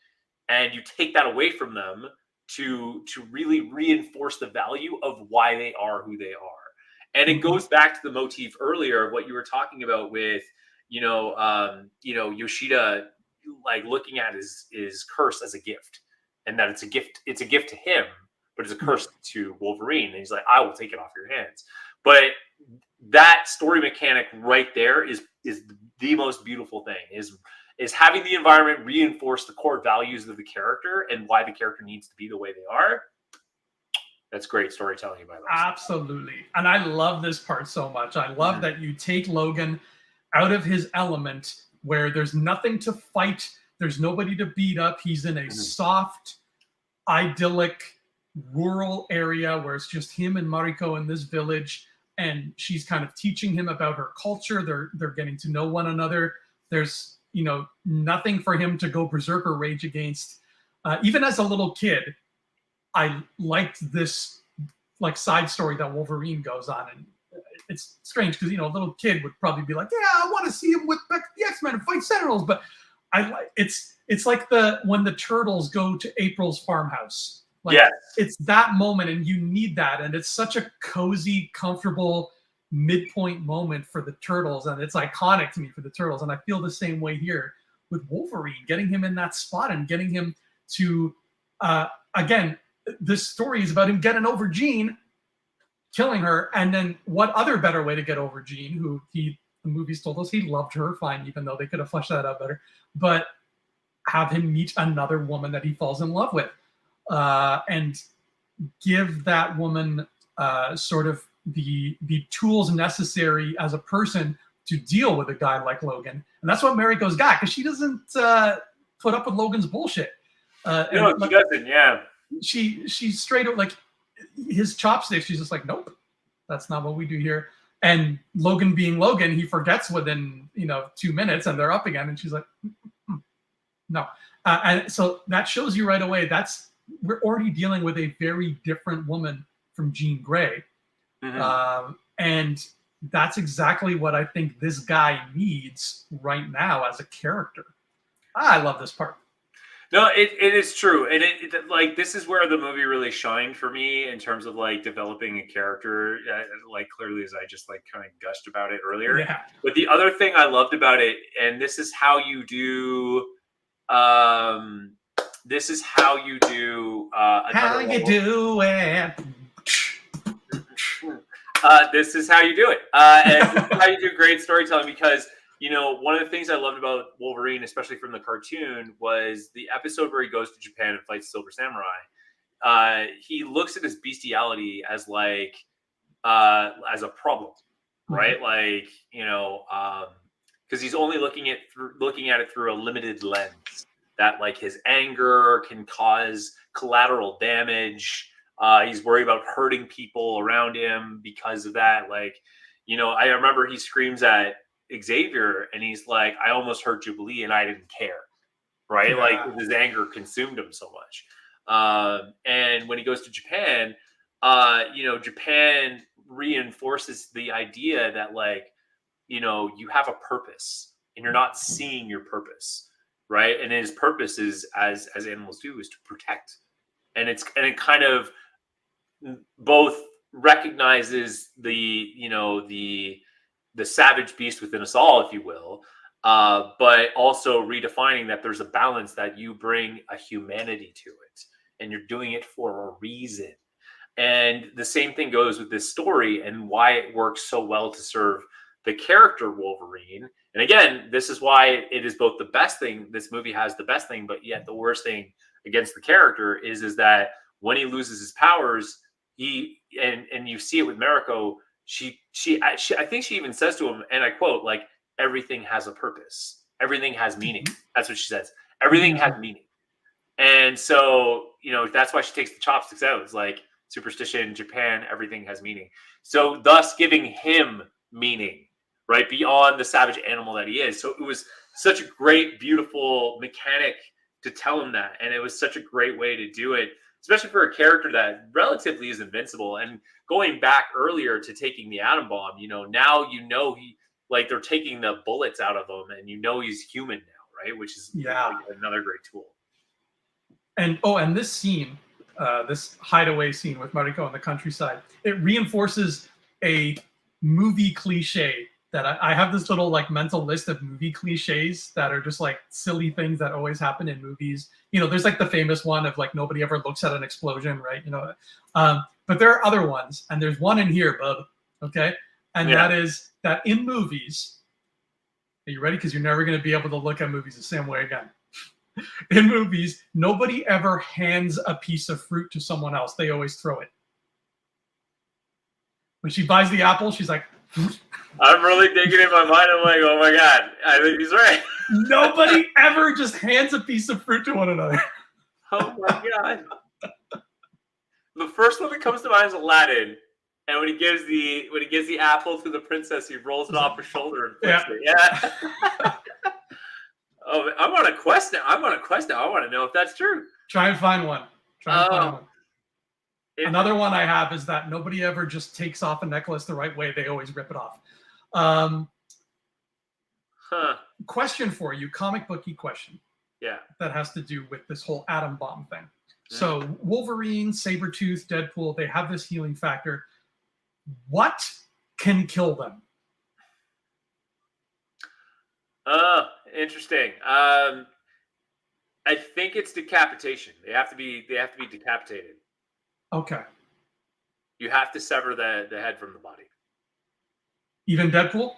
and you take that away from them to really reinforce the value of why they are who they are. And it goes back to the motif earlier of what you were talking about with, Yoshida, like looking at his curse as a gift, and that it's a gift to him, but it's a curse to Wolverine. And he's like, I will take it off your hands. But that story mechanic right there is the most beautiful thing, is having the environment reinforce the core values of the character and why the character needs to be the way they are. That's great storytelling by them. Absolutely. And I love this part so much. I love that you take Logan out of his element where there's nothing to fight. There's nobody to beat up. He's in a soft, idyllic, rural area where it's just him and Mariko in this village. And she's kind of teaching him about her culture. They're getting to know one another. There's, you know, nothing for him to go berserker rage against. Even as a little kid, I liked this like side story that Wolverine goes on, and it's strange because, you know, a little kid would probably be like, yeah, I want to see him with the X-Men and fight Sentinels, but it's like when the turtles go to April's farmhouse. Like, it's that moment, and you need that, and it's such a cozy, comfortable midpoint moment for the turtles, and it's iconic to me for the turtles. And I feel the same way here with Wolverine, getting him in that spot and getting him to again, this story is about him getting over Jean, killing her, and then what other better way to get over Jean, who the movies told us he loved her, fine, even though they could have fleshed that out better, but have him meet another woman that he falls in love with, and give that woman sort of the tools necessary as a person to deal with a guy like Logan. And that's what Mariko's got, because she doesn't put up with Logan's bullshit. No, she doesn't. Yeah, she's straight up like his chopsticks. She's just like, nope, that's not what we do here. And Logan being Logan, he forgets within 2 minutes, and they're up again. And she's like, no. And so that shows you right away we're already dealing with a very different woman from Jean Grey. And that's exactly what I think this guy needs right now as a character. I love this part. No, it is true. And it like, this is where the movie really shined for me in terms of like developing a character, like clearly as I just like kind of gushed about it earlier. Yeah. But the other thing I loved about it, and this is how you do how you do it. This is how you do it. And this is how you do great storytelling, because, you know, one of the things I loved about Wolverine, especially from the cartoon, was the episode where he goes to Japan and fights Silver Samurai. He looks at his bestiality as like, as a problem, right? Like, you know, because he's only looking at it through a limited lens. That like his anger can cause collateral damage. He's worried about hurting people around him because of that. Like, you know, I remember he screams at Xavier and he's like, "I almost hurt Jubilee and I didn't care." Right? Yeah. Like his anger consumed him so much. And when he goes to Japan, you know, Japan reinforces the idea that, like, you know, you have a purpose and you're not seeing your purpose, right? And his purpose is, as animals do, is to protect. And it kind of both recognizes the, you know, the savage beast within us all, if you will, but also redefining that there's a balance, that you bring a humanity to it and you're doing it for a reason. And the same thing goes with this story and why it works so well to serve the character Wolverine. And again, this is why it is both the best thing. This movie has the best thing, but yet the worst thing against the character is that when he loses his powers, he and you see it with Mariko. I think she even says to him, and I quote, like, everything has a purpose. Everything has meaning. That's what she says. Everything has meaning. And so, you know, that's why she takes the chopsticks out. It's like, superstition, Japan, everything has meaning. So thus giving him meaning, right? Beyond the savage animal that he is. So it was such a great, beautiful mechanic to tell him that. And it was such a great way to do it, especially for a character that relatively is invincible. And going back earlier to taking the atom bomb, you know, now, you know, like they're taking the bullets out of him and you know he's human now, right? Which is like another great tool. And this scene, this hideaway scene with Mariko in the countryside, it reinforces a movie cliche that I have this little like mental list of movie cliches that are just like silly things that always happen in movies. You know, there's like the famous one of like nobody ever looks at an explosion, right? You know, but there are other ones, and there's one in here, bub. Okay, and that is that in movies. Are you ready? Because you're never going to be able to look at movies the same way again. In movies, nobody ever hands a piece of fruit to someone else. They always throw it. When she buys the apple, she's like, I'm really thinking in my mind, I'm like, oh my God, I think he's right. Nobody ever just hands a piece of fruit to one another. Oh my God. The first one that comes to mind is Aladdin. And when he gives the apple to the princess, he rolls it off her shoulder and flips it. Yeah. Oh, I'm on a quest now. I want to know if that's true. Try and find one. Another one I have is that nobody ever just takes off a necklace the right way. They always rip it off. Question for you, comic booky question. Yeah. That has to do with this whole atom bomb thing. So Wolverine, Sabretooth, Deadpool, they have this healing factor. What can kill them? Interesting. I think it's decapitation. They have to be decapitated. Okay. You have to sever the head from the body. Even Deadpool?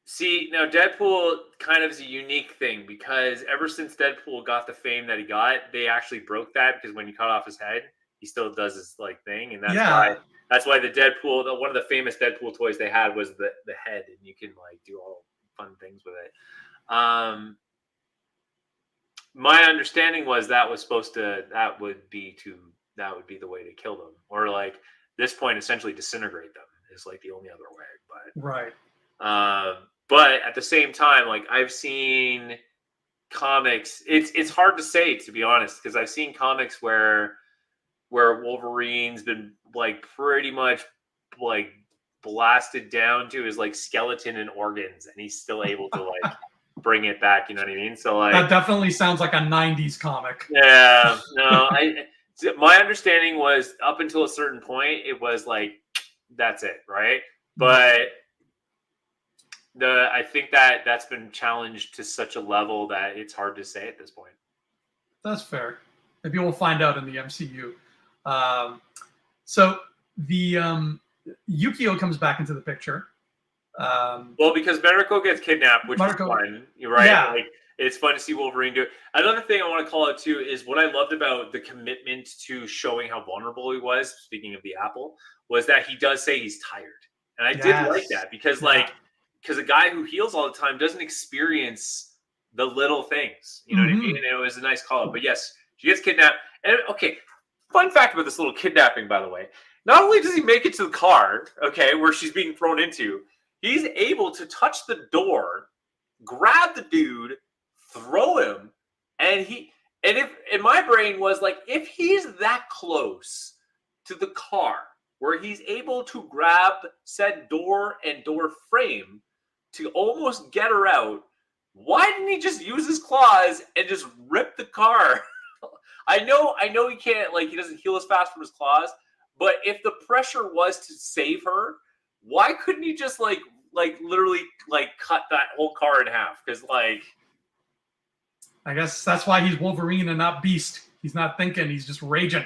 See, now Deadpool kind of is a unique thing, because ever since Deadpool got the fame that he got, they actually broke that, because when you cut off his head, he still does his like thing, and that's why the Deadpool, one of the famous Deadpool toys they had was the head, and you can like do all fun things with it. My understanding was that would be the way to kill them, or like this point essentially disintegrate them is like the only other way. But right. But at the same time, like I've seen comics, it's hard to say, to be honest, because I've seen comics where Wolverine's been like pretty much like blasted down to his like skeleton and organs, and he's still able to like bring it back. You know what I mean? So like that definitely sounds like a 90s comic. Yeah, no, my understanding was up until a certain point, it was like that's it, right? But I think that's been challenged to such a level that it's hard to say at this point. That's fair. Maybe we'll find out in the MCU. So the Yukio comes back into the picture. Well, because Mariko gets kidnapped, which is fun. You're right. Yeah. Like, it's fun to see Wolverine do it. Another thing I want to call out too is what I loved about the commitment to showing how vulnerable he was. Speaking of the apple, was that he does say he's tired, and I did like that because, because a guy who heals all the time doesn't experience the little things. You know what I mean? And it was a nice call out. But yes, she gets kidnapped. And okay, fun fact about this little kidnapping, by the way. Not only does he make it to the car, okay, where she's being thrown into, he's able to touch the door, grab the dude, throw him, and if in my brain was like, if he's that close to the car where he's able to grab said door and door frame to almost get her out, why didn't he just use his claws and just rip the car? I know he can't, like, he doesn't heal as fast from his claws, but if the pressure was to save her, why couldn't he just like literally like cut that whole car in half? Because, like, I guess that's why he's Wolverine and not Beast. He's not thinking, he's just raging.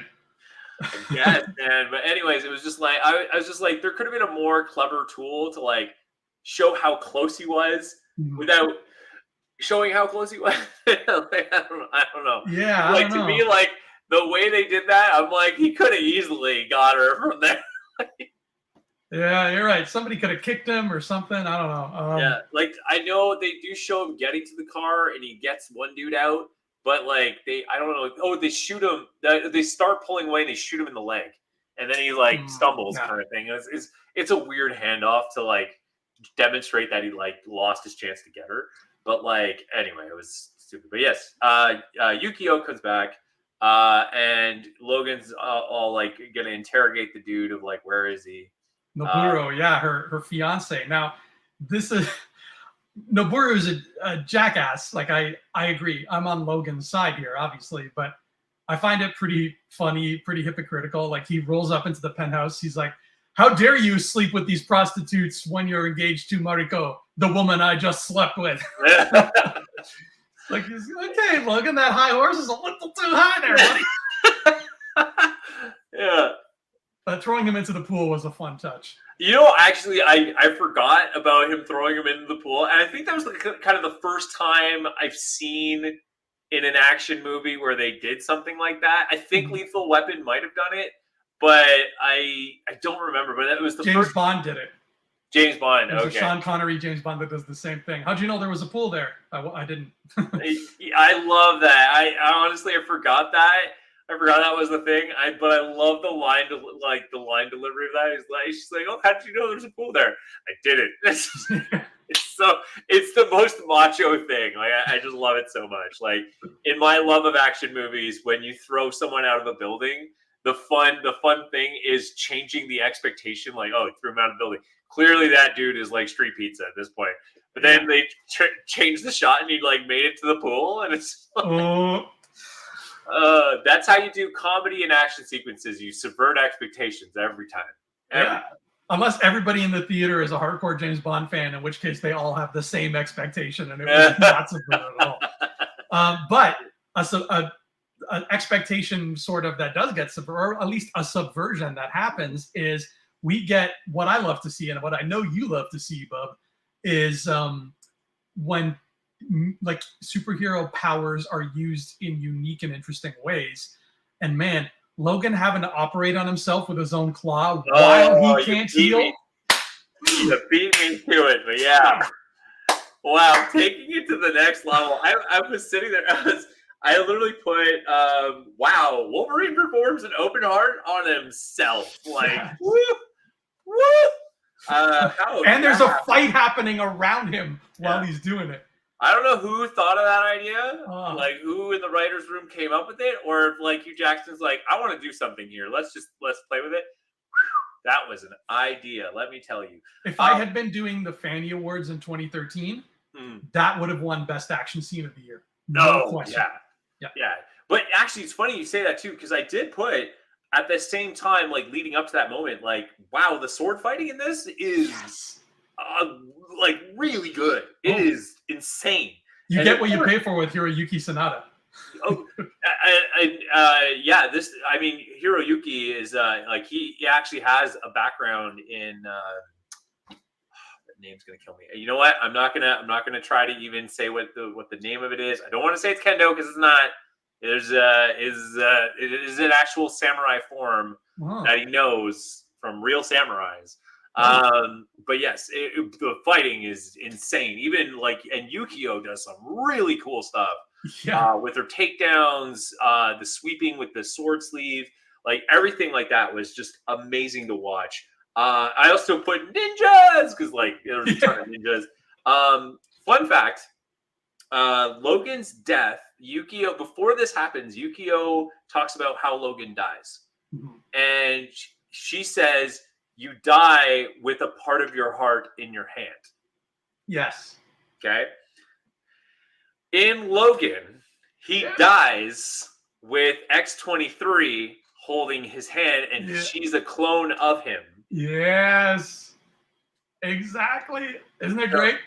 Yes, man. But anyways, it was just like I was just like, there could have been a more clever tool to like show how close he was without showing how close he was. Like, I don't know. Yeah, like, to me, like, the way they did that, I'm like, he could have easily got her from there. Yeah, you're right. Somebody could have kicked him or something. I don't know. Yeah, like, I know they do show him getting to the car and he gets one dude out, but like I don't know. Oh, they shoot him. They start pulling away and they shoot him in the leg, and then he like stumbles, kind of thing. It's a weird handoff to like demonstrate that he like lost his chance to get her. But like, anyway, it was stupid. But yes, Yukio comes back, and Logan's all like gonna interrogate the dude of like, where is he? Noburo, her fiance. Now, this is Noburo is a jackass. Like, I agree. I'm on Logan's side here, obviously, but I find it pretty funny, pretty hypocritical. Like, he rolls up into the penthouse. He's like, "How dare you sleep with these prostitutes when you're engaged to Mariko, the woman I just slept with?" Like, he's okay, Logan, that high horse is a little too high there, buddy. Yeah. But throwing him into the pool was a fun touch. You know, actually, I forgot about him throwing him into the pool. And I think that was kind of the first time I've seen in an action movie where they did something like that. I think Lethal Weapon might have done it, but I don't remember. But it was the James Bond did it. James Bond, There's a Sean Connery James Bond that does the same thing. How'd you know there was a pool there? I didn't. I love that. I honestly, I forgot that. I forgot that was the thing. But I love the line delivery of that. She's like, "Oh, how did you know there's a pool there?" I did it. It's the most macho thing. Like, I just love it so much. Like, in my love of action movies, when you throw someone out of a building, the fun thing is changing the expectation. Like, oh, you threw him out of the building. Clearly, that dude is like street pizza at this point. But then they changed the shot and he like made it to the pool, and it's. That's how you do comedy and action sequences. You subvert expectations every time. Yeah. Unless everybody in the theater is a hardcore James Bond fan, in which case they all have the same expectation, and it was not subverted at all. But an expectation sort of that does get subverted, or at least a subversion that happens, is we get what I love to see, and what I know you love to see, Bub, is when like superhero powers are used in unique and interesting ways. And man, Logan having to operate on himself with his own claw while he can't heal. You beat me to it, but yeah. Wow, taking it to the next level. I was sitting there, I literally put, wow, Wolverine performs an open heart on himself. Like, woo, woo. And there's a fight happening around him while he's doing it. I don't know who thought of that idea, like who in the writer's room came up with it, or if like Hugh Jackson's like, I want to do something here. Let's play with it. That was an idea, let me tell you. If I had been doing the Fanny Awards in 2013, that would have won Best Action Scene of the Year. No question. Yeah. But actually, it's funny you say that too, because I did put at the same time, like leading up to that moment, like, wow, the sword fighting in this is like really good. It is insane. You get what you pay for with Hiroyuki Sanada. Oh, yeah. This, I mean, Hiroyuki is like he actually has a background in. That name's gonna kill me. You know what? I'm not gonna try to even say what the name of it is. I don't want to say it's kendo because it's not. It is an actual samurai form that he knows from real samurais. But yes, the fighting is insane. Even like, and Yukio does some really cool stuff. Yeah. With her takedowns, the sweeping with the sword sleeve, like everything like that was just amazing to watch. I also put ninjas because like there's a ton of ninjas. Fun fact: Logan's death. Yukio. Before this happens, Yukio talks about how Logan dies, and she says, "You die with a part of your heart in your hand." Yes. Okay. In Logan, he dies with X-23 holding his hand, and she's a clone of him. Yes. Exactly. Isn't it great?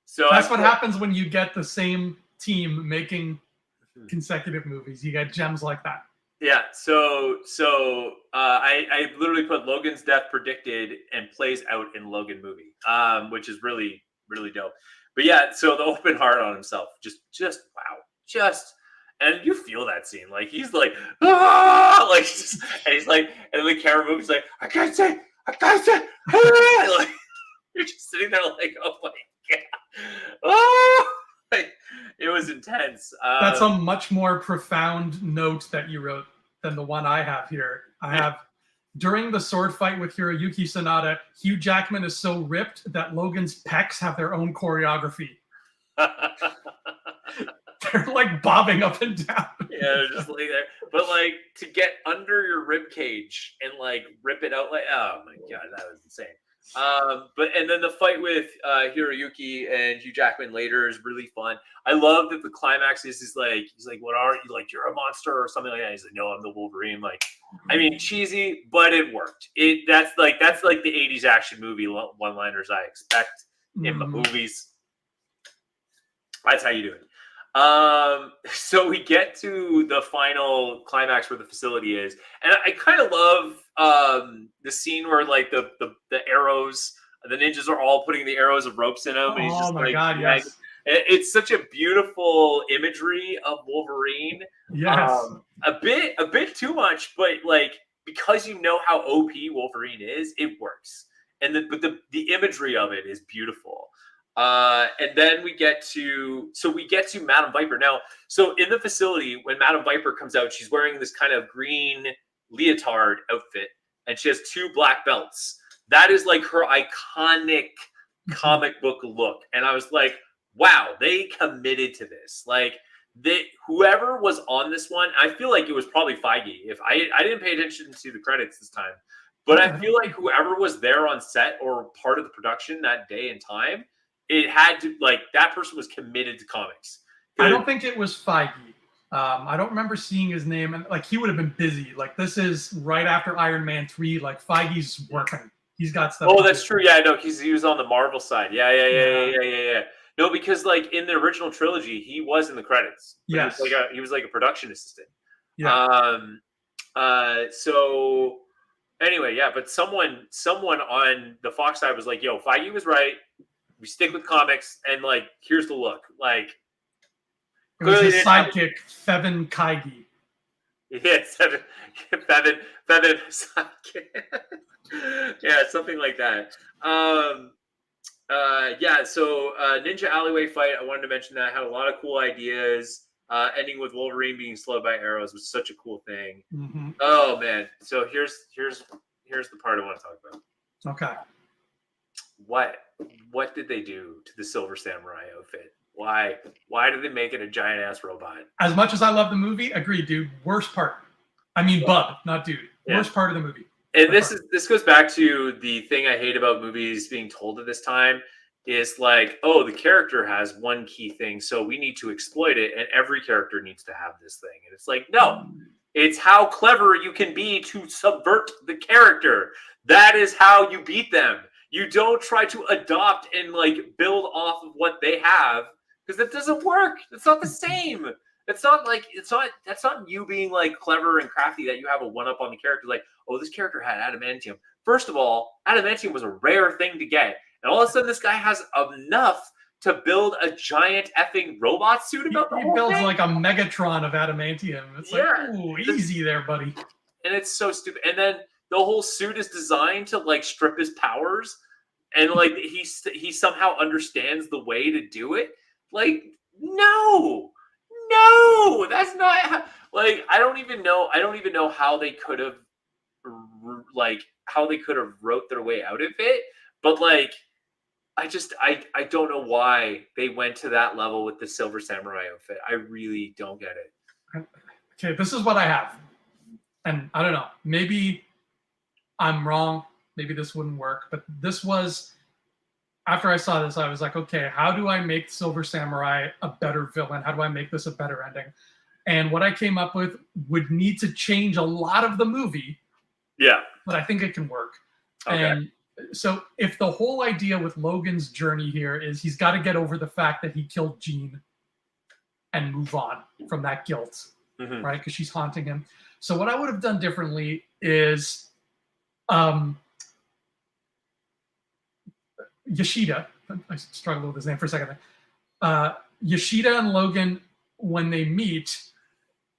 So that's what happens when you get the same team making consecutive movies. You get gems like that. Yeah. So I literally put Logan's death predicted and plays out in Logan movie, which is really, really dope. But yeah, so the open heart on himself, just wow, and you feel that scene, like he's like, ah, like, and he's like, and the camera moves like, I can't say, ah! Like you're just sitting there like, oh my god, oh, like it was intense. That's a much more profound note that you wrote than the one I have here. I have. During the sword fight with Hiroyuki Sanada, Hugh Jackman is so ripped that Logan's pecs have their own choreography. They're like bobbing up and down. Yeah, they're just like there. But like to get under your rib cage and like rip it out, like, oh my god, that was insane. And then the fight with Hiroyuki and Hugh Jackman later is really fun. I love that the climax is like, he's like, what are you, like, you're a monster or something like that. He's like, no, I'm the Wolverine. Like, I mean, cheesy, but it worked. That's like the 80s action movie one-liners I expect in the movies. That's how you do it. So we get to the final climax where the facility is, and I kind of love the scene where like the arrows, the ninjas are all putting the arrows of ropes in him, and he's just like, god, yes. It's such a beautiful imagery of Wolverine. Yes. A bit too much, but like because you know how OP Wolverine is, it works, and the imagery of it is beautiful. And then we get to Madam Viper. Now, so in the facility, when Madam Viper comes out, she's wearing this kind of green leotard outfit, and she has 2 black belts. That is like her iconic comic book look. And I was like, wow, they committed to this. Like, whoever was on this one, I feel like it was probably Feige. If I didn't pay attention to the credits this time, but I feel like whoever was there on set or part of the production that day and time, it had to, like, that person was committed to comics. I don't think it was Feige. I don't remember seeing his name, and like he would have been busy. Like this is right after Iron Man 3. Like Feige's working. He's got stuff. Oh, that's true. Yeah, I know. He was on the Marvel side. Yeah. No, because like in the original trilogy, he was in the credits. Yes. He was like a production assistant. Yeah. So anyway, yeah, but someone on the Fox side was like, yo, Feige was right. We stick with comics, and like, here's the look. Like, it was his sidekick, Fevin Feige. Yeah, Fevin sidekick. Yeah, something like that. Yeah. So, Ninja Alleyway fight. I wanted to mention that had a lot of cool ideas. Ending with Wolverine being slowed by arrows was such a cool thing. Oh man. So here's the part I want to talk about. Okay. What did they do to the Silver Samurai outfit? Why did they make it a giant ass robot? As much as I love the movie, agreed, dude. Worst part. I mean, bub, not dude. Worst part of the movie. And this goes back to the thing I hate about movies being told at this time is like, oh, the character has one key thing, so we need to exploit it, and every character needs to have this thing. And it's like, no, it's how clever you can be to subvert the character. That is how you beat them. You don't try to adopt and like build off of what they have, because that doesn't work. It's not the same. It's not like that's not you being like clever and crafty that you have a one up on the character. Like, oh, this character had adamantium. First of all, adamantium was a rare thing to get, and all of a sudden, this guy has enough to build a giant effing robot suit about the He whole builds thing. like a Megatron of adamantium. It's like, ooh, easy there, buddy. And it's so stupid. And then the whole suit is designed to like strip his powers, and like he somehow understands the way to do it. Like, no, that's not like I don't even know how they could have wrote their way out of it. But like, I don't know why they went to that level with the Silver Samurai outfit. I really don't get it. Okay, this is what I have. And I don't know, maybe I'm wrong. Maybe this wouldn't work. But this was, after I saw this, I was like, okay, how do I make Silver Samurai a better villain? How do I make this a better ending? And what I came up with would need to change a lot of the movie. Yeah. But I think it can work. Okay. And so if the whole idea with Logan's journey here is he's got to get over the fact that he killed Jean and move on from that guilt, right? Because she's haunting him. So what I would have done differently is Yoshida. I struggled with his name for a second. Yoshida and Logan, when they meet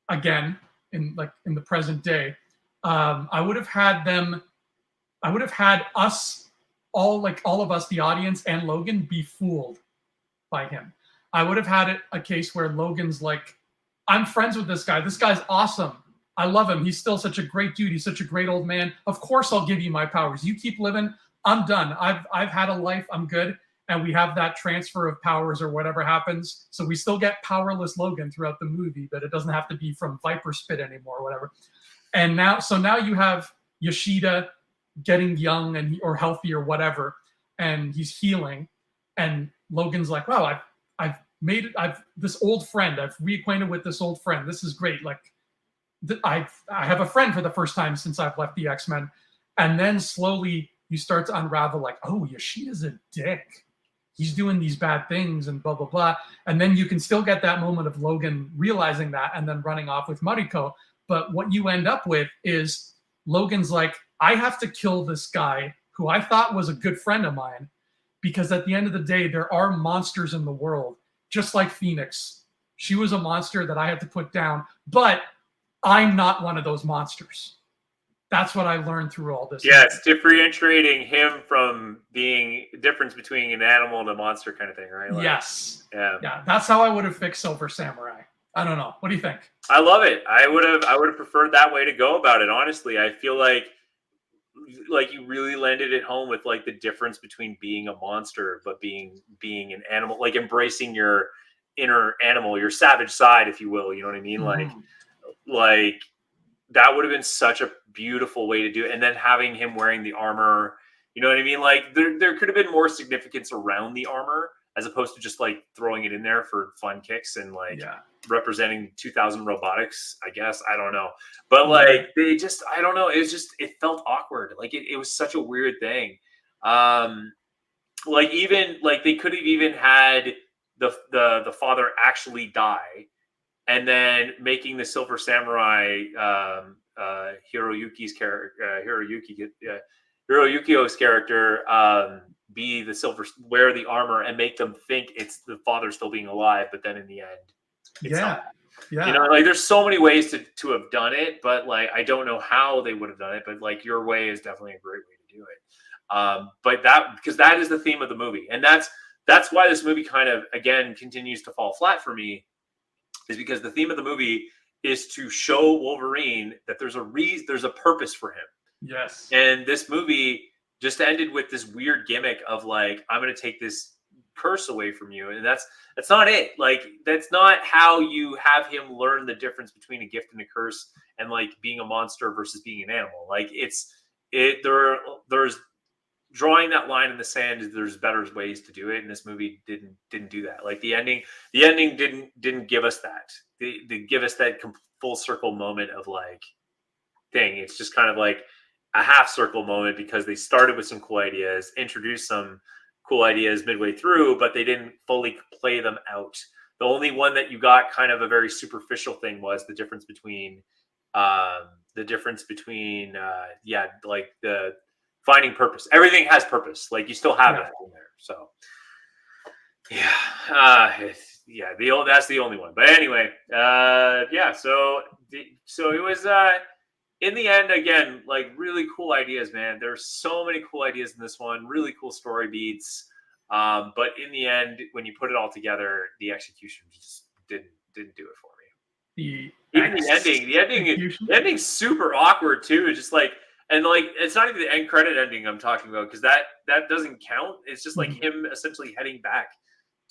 again in the present day, I would have had us all of us, the audience and Logan, be fooled by him. I would have had a case where Logan's like, I'm friends with this guy. This guy's awesome. I love him. He's still such a great dude. He's such a great old man. Of course I'll give you my powers. You keep living. I'm done. I've had a life. I'm good. And we have that transfer of powers or whatever happens. So we still get powerless Logan throughout the movie, but it doesn't have to be from Viper Spit anymore or whatever. And now you have Yoshida getting young or healthy or whatever, and he's healing. And Logan's like, wow, I've this old friend. I've reacquainted with this old friend. This is great. Like, I have a friend for the first time since I've left the X-Men. And then slowly you start to unravel like, oh, Yoshida's a dick. He's doing these bad things and blah, blah, blah. And then you can still get that moment of Logan realizing that and then running off with Mariko. But what you end up with is Logan's like, I have to kill this guy who I thought was a good friend of mine, because at the end of the day, there are monsters in the world, just like Phoenix. She was a monster that I had to put down, but I'm not one of those monsters. That's what I learned through all this. Yeah, it's differentiating him from being a difference between an animal and a monster kind of thing, right? Like, yes. Yeah. That's how I would have fixed Silver Samurai. I don't know. What do you think? I love it. I would have preferred that way to go about it. Honestly, I feel like you really landed it home with like the difference between being a monster but being an animal, like embracing your inner animal, your savage side, if you will. You know what I mean? Mm-hmm. Like that would have been such a beautiful way to do it. And then having him wearing the armor, you know what I mean? Like there could have been more significance around the armor as opposed to just like throwing it in there for fun kicks and representing 2000 robotics, I guess. I don't know. But like they just, I don't know. It felt awkward. Like it was such a weird thing. Like even like they could have even had the father actually die, and then making the Silver Samurai Hiroyuki's character, Hiroyukio's character be the wear the armor and make them think it's the father still being alive, but then in the end, it's not. Yeah. You know, like there's so many ways to have done it, but like I don't know how they would have done it, but like your way is definitely a great way to do it. But because that is the theme of the movie, and that's why this movie kind of again continues to fall flat for me, is because the theme of the movie is to show Wolverine that there's a purpose for him. Yes. And this movie just ended with this weird gimmick of like, I'm going to take this curse away from you. And that's not it. Like, that's not how you have him learn the difference between a gift and a curse and like being a monster versus being an animal. Like there's drawing that line in the sand. There's better ways to do it. And this movie didn't do that. Like the ending didn't give us that. They give us that full circle moment of like thing. It's just kind of like a half circle moment because they started with some cool ideas, introduced some cool ideas midway through, but they didn't fully play them out. The only one that you got kind of a very superficial thing was the difference between yeah, like the finding purpose. Everything has purpose. Like you still have that in there. So yeah, that's the only one. But anyway, yeah. So it was in the end, again, like really cool ideas, man. There's so many cool ideas in this one. Really cool story beats. But in the end, when you put it all together, the execution just didn't do it for me. Even the ending's super awkward too. Just like, and like, it's not even the end credit ending I'm talking about, because that doesn't count. It's just like him essentially heading back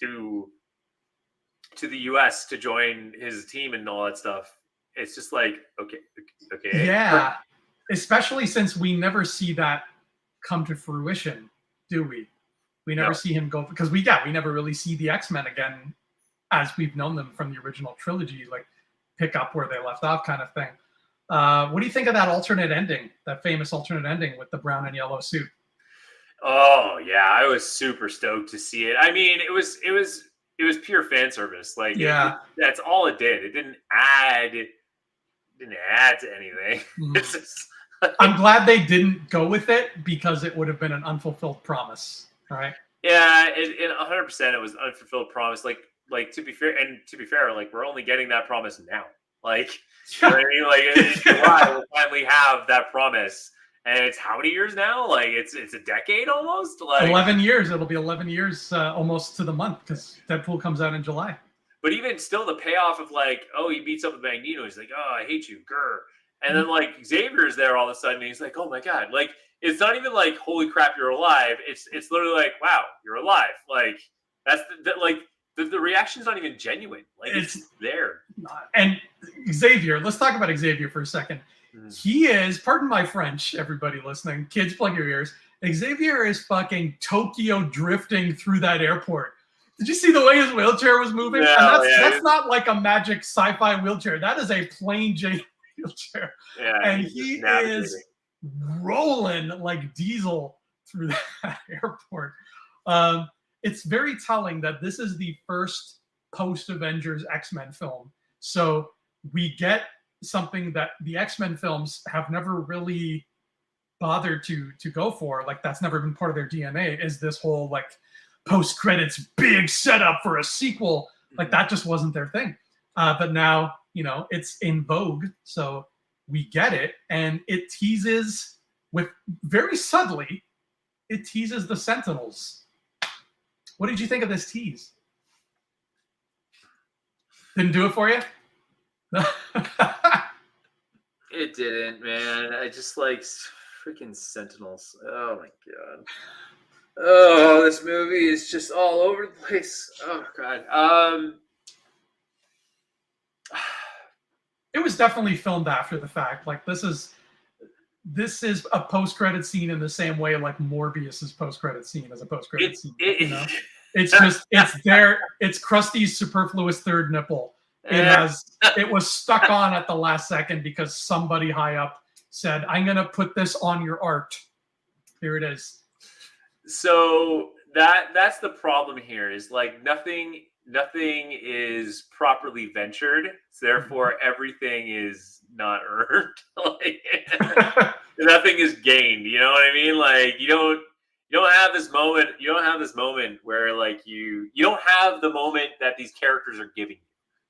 to the US to join his team and all that stuff. It's just like, okay. Yeah, especially since we never see that come to fruition, do we? We never see him go, because we never really see the X-Men again as we've known them from the original trilogy, like pick up where they left off kind of thing. What do you think of that alternate ending, that famous alternate ending with the brown and yellow suit? Oh yeah, I was super stoked to see it. I mean, it was pure fan service. Like, that's all it did. It didn't add to anything. It's just, I'm glad they didn't go with it, because it would have been an unfulfilled promise. Right. Yeah, and 100% it was an unfulfilled promise. Like to be fair, like we're only getting that promise now. Like, you know what I mean? Like in July, we'll finally have that promise. And it's how many years now? Like it's a decade almost. Like 11 years. It'll be 11 years almost to the month, because Deadpool comes out in July. But even still, the payoff of like, oh, he beats up with Magneto. He's like, oh, I hate you, grr. And then like Xavier's there all of a sudden, and he's like, oh my god, like it's not even like, holy crap, you're alive. It's literally like, wow, you're alive. Like that's the reaction's not even genuine. Like it's there. And Xavier, let's talk about Xavier for a second. He is, pardon my French, everybody listening, kids, plug your ears. Xavier is fucking Tokyo drifting through that airport. Did you see the way his wheelchair was moving? No, and that's not like a magic sci-fi wheelchair. That is a plain Jane wheelchair. Yeah, and he is rolling like Diesel through that airport. It's very telling that this is the first post-Avengers X-Men film. So we get something that the X-Men films have never really bothered to go for. Like that's never been part of their DNA, is this whole like post-credits big setup for a sequel. Like that just wasn't their thing. But now, you know, it's in vogue. So we get it. And it teases with very subtly, it teases the Sentinels. What did you think of this tease? Didn't do it for you? It didn't, man. I just like freaking Sentinels. Oh my god. Oh, this movie is just all over the place. Oh god. It was definitely filmed after the fact. Like this is a post-credit scene in the same way like Morbius's post-credit scene as a post-credit scene. You know? It's just it's Krusty's superfluous third nipple. It was stuck on at the last second because somebody high up said, I'm gonna put this on your art. Here it is. So that's the problem here, is like nothing is properly ventured, so therefore everything is not earned. Like nothing is gained, you know what I mean? Like you don't have this moment where like you don't have the moment that these characters are giving you.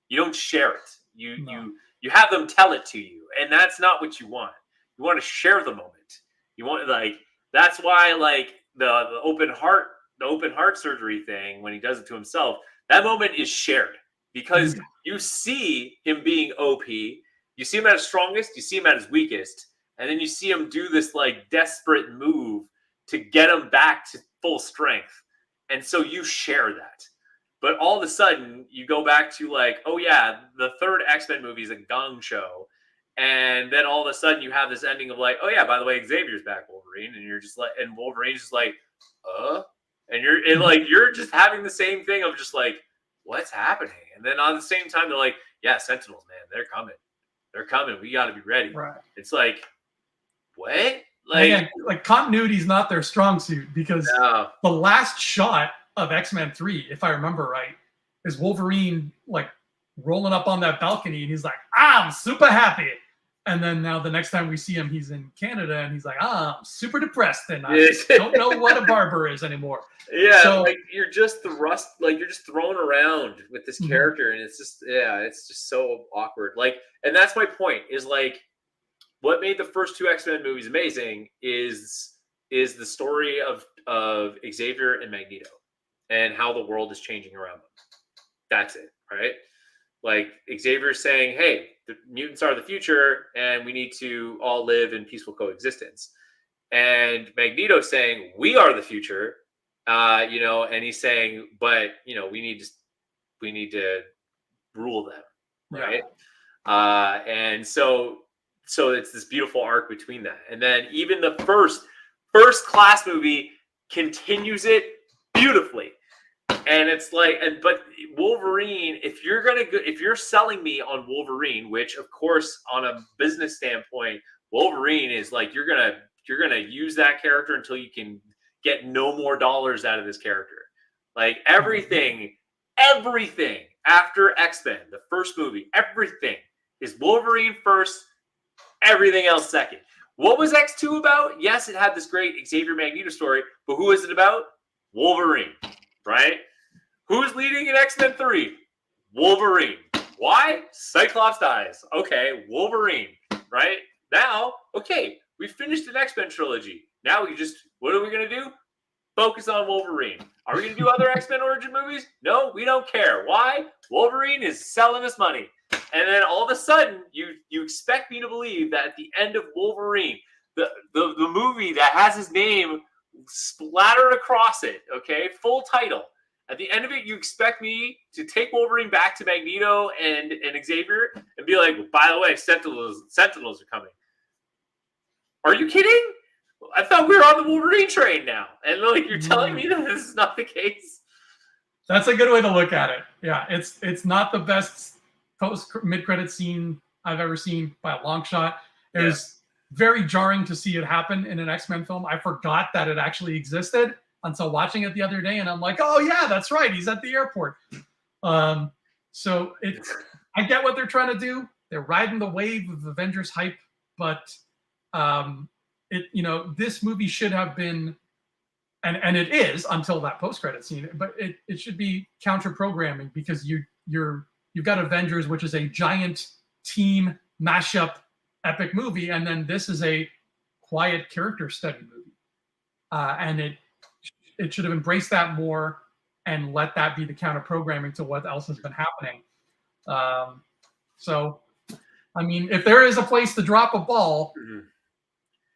You don't share it. You have them tell it to you, and that's not what you want. You want to share the moment. You want, like, that's why like the open heart surgery thing, when he does it to himself, that moment is shared because you see him being OP, you see him at his strongest, you see him at his weakest, and then you see him do this like desperate move to get him back to full strength. And so you share that. But all of a sudden, you go back to like, oh yeah, the third X-Men movie is a gong show. And then all of a sudden you have this ending of like, oh yeah, by the way, Xavier's back, Wolverine. And you're just like, and Wolverine's just like, and you're just having the same thing of just like, what's happening? And then on the same time, they're like, yeah, Sentinels, man, they're coming. They're coming. We got to be ready. Right. It's like, what? Like continuity is not their strong suit, because the last shot of X-Men 3, if I remember right, is Wolverine like rolling up on that balcony, and he's like, I'm super happy. And then now the next time we see him, he's in Canada, and he's like, I'm super depressed, and I don't know what a barber is anymore. Yeah, so, like you're just you're just thrown around with this character, and it's just so awkward. Like, and that's my point. Is like, what made the first two X-Men movies amazing is the story of Xavier and Magneto, and how the world is changing around them. That's it, right? Like Xavier's saying, "Hey, the mutants are the future, and we need to all live in peaceful coexistence." And Magneto saying, "We are the future," and he's saying, "But we need to rule them, right?" Yeah. And so it's this beautiful arc between that, and then even the first class movie continues it beautifully. And it's like, but Wolverine, if you're selling me on Wolverine, which of course on a business standpoint, Wolverine is like, you're gonna use that character until you can get no more dollars out of this character. Like everything after X-Men, the first movie, everything is Wolverine first, everything else second. What was X2 about? Yes, it had this great Xavier Magneto story, but who is it about? Wolverine, right? Who's leading in X-Men 3? Wolverine. Why? Cyclops dies. Okay, Wolverine, right? Now, okay, we finished an X-Men trilogy. Now what are we going to do? Focus on Wolverine. Are we going to do other X-Men origin movies? No, we don't care. Why? Wolverine is selling us money. And then all of a sudden, you expect me to believe that at the end of Wolverine, the movie that has his name splattered across it, okay, full title. At the end of it, you expect me to take Wolverine back to Magneto and Xavier and be like, by the way, Sentinels are coming. Are you kidding? I thought we were on the Wolverine train now. And like, you're telling me that this is not the case? That's a good way to look at it. Yeah, it's not the best mid-credit scene I've ever seen by a long shot. It was very jarring to see it happen in an X-Men film. I forgot that it actually existed until watching it the other day, and I'm like, oh yeah, that's right, he's at the airport. So I get what they're trying to do. They're riding the wave of Avengers hype, but this movie should have been, and it is until that post-credit scene, but it should be counter-programming, because you've got Avengers, which is a giant team mashup epic movie, and then this is a quiet character study movie, and it should have embraced that more and let that be the counter-programming to what else has been happening. So, I mean, if there is a place to drop a ball,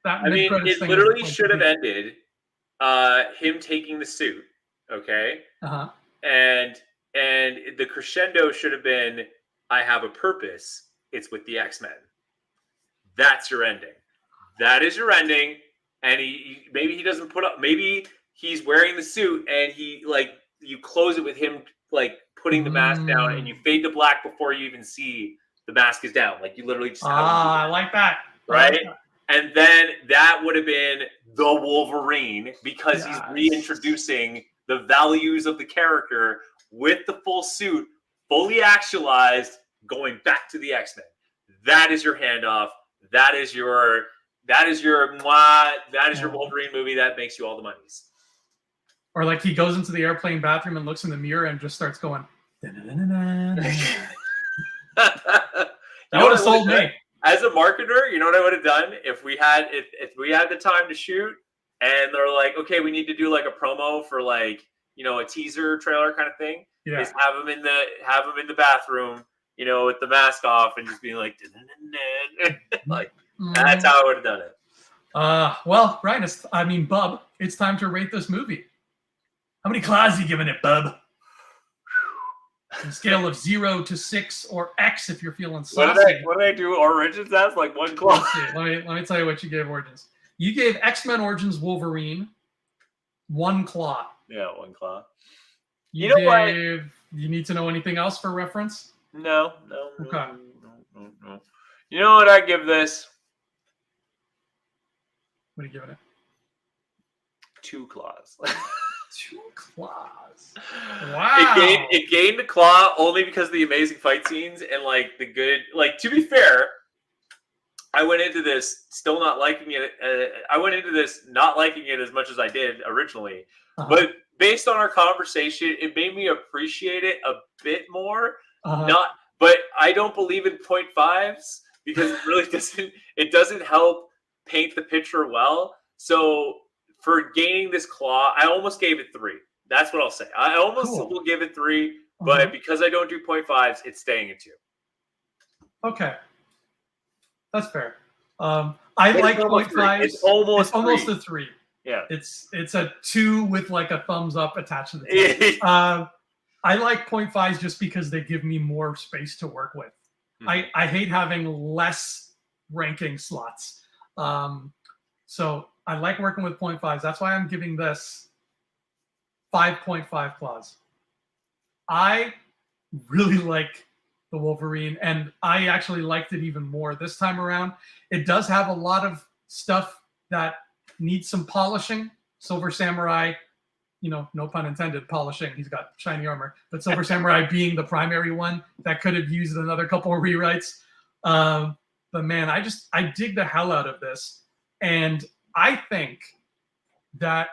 it literally should have ended him taking the suit, okay? And the crescendo should have been, I have a purpose. It's with the X-Men. That's your ending. That is your ending. And maybe he doesn't maybe he's wearing the suit and you close it with him like putting the mask down, and you fade to black before you even see the mask is down. Like you literally just I like that. Right? Like that. And then that would have been the Wolverine, because he's reintroducing the values of the character with the full suit, fully actualized, going back to the X-Men. That is your handoff. That is your Wolverine movie that makes you all the monies. Or like he goes into the airplane bathroom and looks in the mirror and just starts going. That would have sold me. As a marketer, you know what I would have done if we had the time to shoot, and they're like, okay, we need to do like a promo for like, a teaser trailer kind of thing. Yeah. Is have them in the bathroom, with the mask off, and just being like, like that's how I would have done it. Well, Ryan, Bub, it's time to rate this movie. How many claws are you giving it, Bub? On a scale of 0 to 6 or X if you're feeling saucy. What did I do? Origins? That's like 1 claw. Let me tell you what you gave Origins. You gave X-Men Origins Wolverine 1 claw. Yeah, 1 claw. You need to know anything else for reference? No. Okay. No. You know what I give this? What are you giving it? 2 claws. 2 claws. Wow. It gained a claw only because of the amazing fight scenes and like the good. Like, to be fair, I went into this still not liking it. I went into this not liking it as much as I did originally, but based on our conversation, it made me appreciate it a bit more. But I don't believe in 0.5s because it really doesn't. It doesn't help paint the picture well. So for gaining this claw, I almost gave it 3. That's what I'll say. I almost will give it 3, but because I don't do 0.5s, it's staying at 2. Okay. That's fair. I like 0.5s. It's almost a 3. Yeah. It's a 2 with like a thumbs up attached to the top. I like 0.5s just because they give me more space to work with. I hate having less ranking slots. So I like working with 0.5s. That's why I'm giving this 5.5 claws. I really like the Wolverine, and I actually liked it even more this time around. It does have a lot of stuff that needs some polishing. Silver Samurai, no pun intended, polishing. He's got shiny armor, but Silver Samurai being the primary one that could have used another couple of rewrites. But man, I dig the hell out of this, and I think that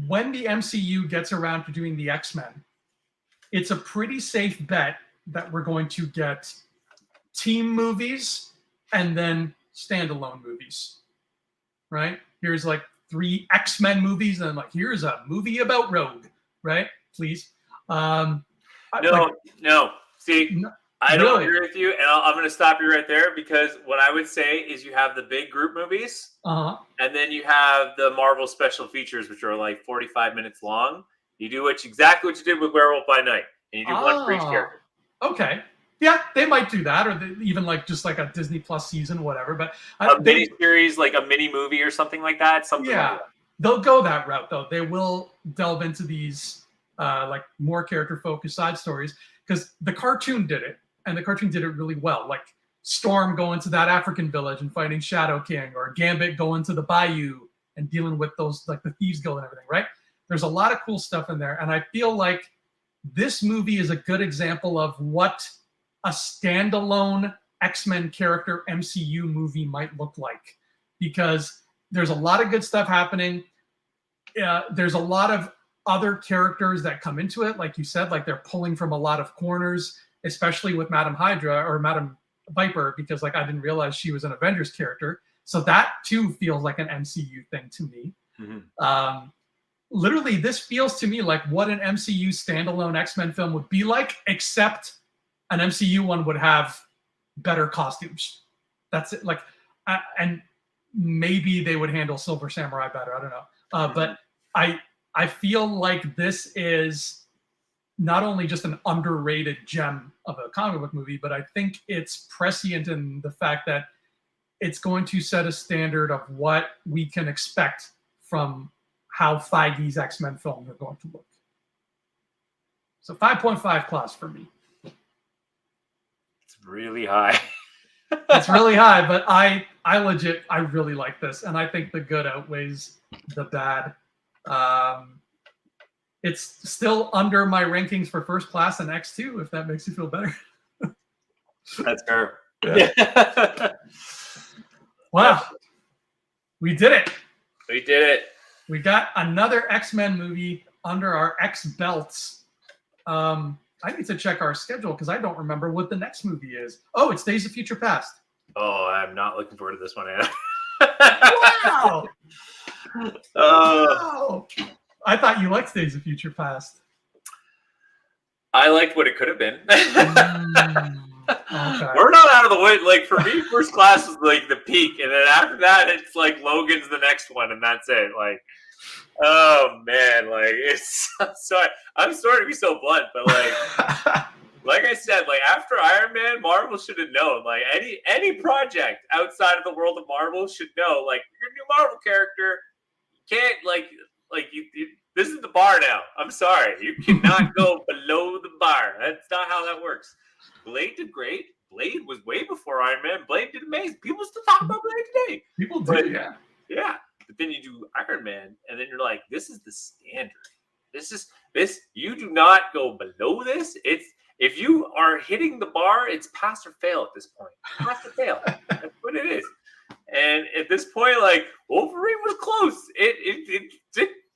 when the MCU gets around to doing the X-Men, it's a pretty safe bet that we're going to get team movies and then standalone movies, right? Here's like 3 X-Men movies, and like here's a movie about Rogue, right? Please. No. See, I don't agree with you, and I'm going to stop you right there because what I would say is you have the big group movies, and then you have the Marvel special features, which are like 45 minutes long. You do exactly what you did with Werewolf by Night, and you do one for each character. Okay. Yeah, they might do that, or even like just like a Disney Plus season, whatever. But a mini series, like a mini movie or something like that. Like that. They'll go that route though. They will delve into these like more character focused side stories because the cartoon did it, and the cartoon did it really well. Like Storm going to that African village and fighting Shadow King, or Gambit going to the Bayou and dealing with those like the Thieves Guild and everything, right? There's a lot of cool stuff in there, and I feel like this movie is a good example of what a standalone X-Men character MCU movie might look like, because there's a lot of good stuff happening. There's a lot of other characters that come into it, like you said, like they're pulling from a lot of corners, especially with Madam Hydra or Madam Viper, because like I didn't realize she was an Avengers character. So that too feels like an MCU thing to me. Literally, this feels to me like what an MCU standalone X-Men film would be like, except an MCU one would have better costumes. That's it. Like, and maybe they would handle Silver Samurai better. I don't know. But I feel like this is not only just an underrated gem of a comic book movie, but I think it's prescient in the fact that it's going to set a standard of what we can expect from how Feige's X-Men films are going to look. So 5.5 claws for me. It's really high. It's really high, but I really like this, and I think the good outweighs the bad. It's still under my rankings for First Class and X2, if that makes you feel better. That's fair. Yeah. Wow. We did it. We did it. We got another X-Men movie under our X belts. I need to check our schedule because I don't remember what the next movie is. Oh, it's Days of Future Past. Oh, I'm not looking forward to this one, Anna. Wow. Wow. I thought you liked Days of Future Past. I liked what it could have been. Okay. We're not out of the way. Like, for me, First Class was like the peak, and then after that, it's like Logan's the next one, and that's it. Like, oh man, like I'm sorry to be so blunt, but like I said, like after Iron Man, Marvel should have known. Like any project outside of the world of Marvel should know. Like, you're a new Marvel character, you can't this is the bar now. I'm sorry, you cannot go below the bar. That's not how that works. Blade did great. Blade was way before Iron Man. Blade did amazing. People still talk about Blade today. People do, yeah. But then you do Iron Man, and then you're like, this is the standard. This you do not go below this. It's if you are hitting the bar, it's pass or fail at this point. Pass or fail. That's what it is. And at this point, like Wolverine was close. It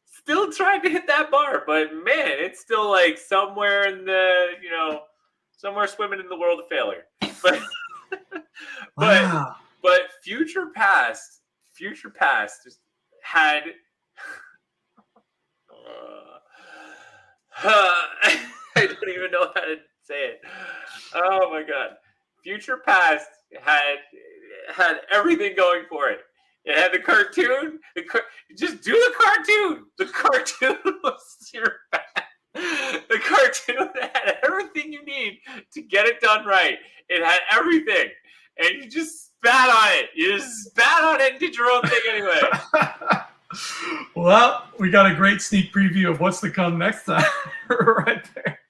still tried to hit that bar, but man, it's still like somewhere in the somewhere swimming in the world of failure. But Wow. but future past just had. I don't even know how to say it. Oh my god! Future past had everything going for it. It had the cartoon. Just do the cartoon. The cartoon was your best. The cartoon had everything you need to get it done right. It had everything, and you just spat on it. You just spat on it and did your own thing anyway. Well, we got a great sneak preview of what's to come next time right there.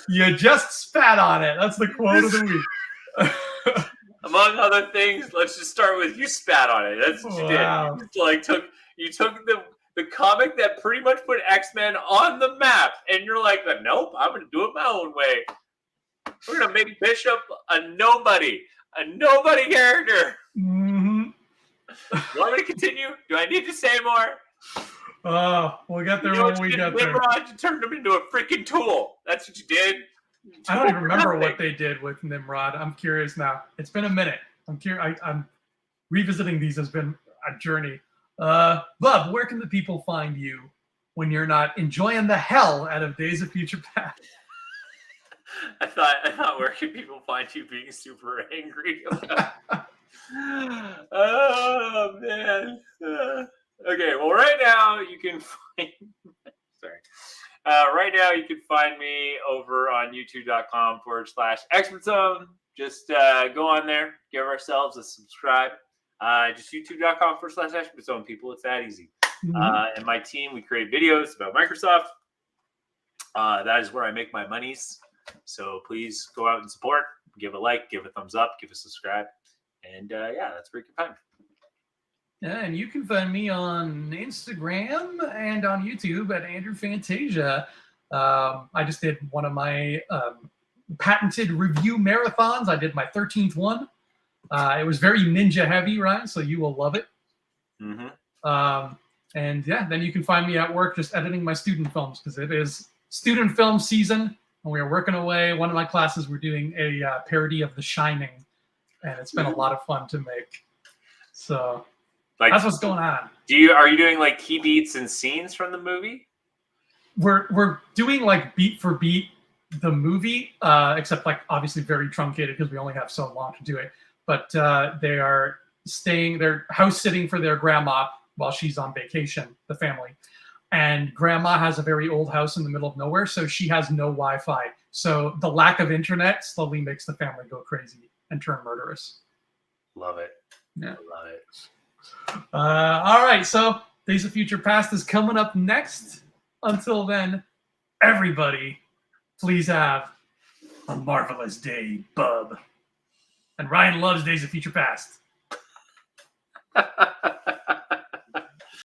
You just spat on it. That's the quote of the week. Among other things, let's just start with you spat on it. That's what you did. You took the comic that pretty much put X-Men on the map, and you're like, nope, I'm going to do it my own way. We're going to make Bishop a nobody character. Mm-hmm. You want me to continue? Do I need to say more? We'll get there when we get there. Nimrod, you turned him into a freaking tool. That's what you did. I don't even remember what they did with Nimrod. I'm curious now. It's been a minute. I'm revisiting these has been a journey. Bub, where can the people find you when you're not enjoying the hell out of Days of Future Past? I thought where can people find you being super angry about? Oh man. Okay, well right now you can find right now you can find me over on youtube.com/Expert Zone. Just go on there, give ourselves a subscribe. Just youtube.com/Expert Zone, people. It's that easy. Mm-hmm. And my team, we create videos about Microsoft. That is where I make my monies. So please go out and support. Give a like, give a thumbs up, give a subscribe. And that's where you can find me. Yeah, and you can find me on Instagram and on YouTube at Andrew Fantasia. I just did one of my patented review marathons. I did my 13th one. It was very ninja heavy, Ryan, so you will love it. Mm-hmm. And then you can find me at work just editing my student films because it is student film season. And we are working away. One of my classes, we're doing a parody of The Shining. And it's been a lot of fun to make. So that's what's going on. Are you doing like key beats and scenes from the movie? We're doing like beat for beat the movie, except like obviously very truncated because we only have so long to do it. But they're house sitting for their grandma while she's on vacation, the family. And grandma has a very old house in the middle of nowhere, so she has no Wi-Fi. So the lack of internet slowly makes the family go crazy and turn murderous. Love it. Yeah. Love it. All right, so Days of Future Past is coming up next. Until then, everybody, please have a marvelous day, bub. And Ryan loves Days of Future Past.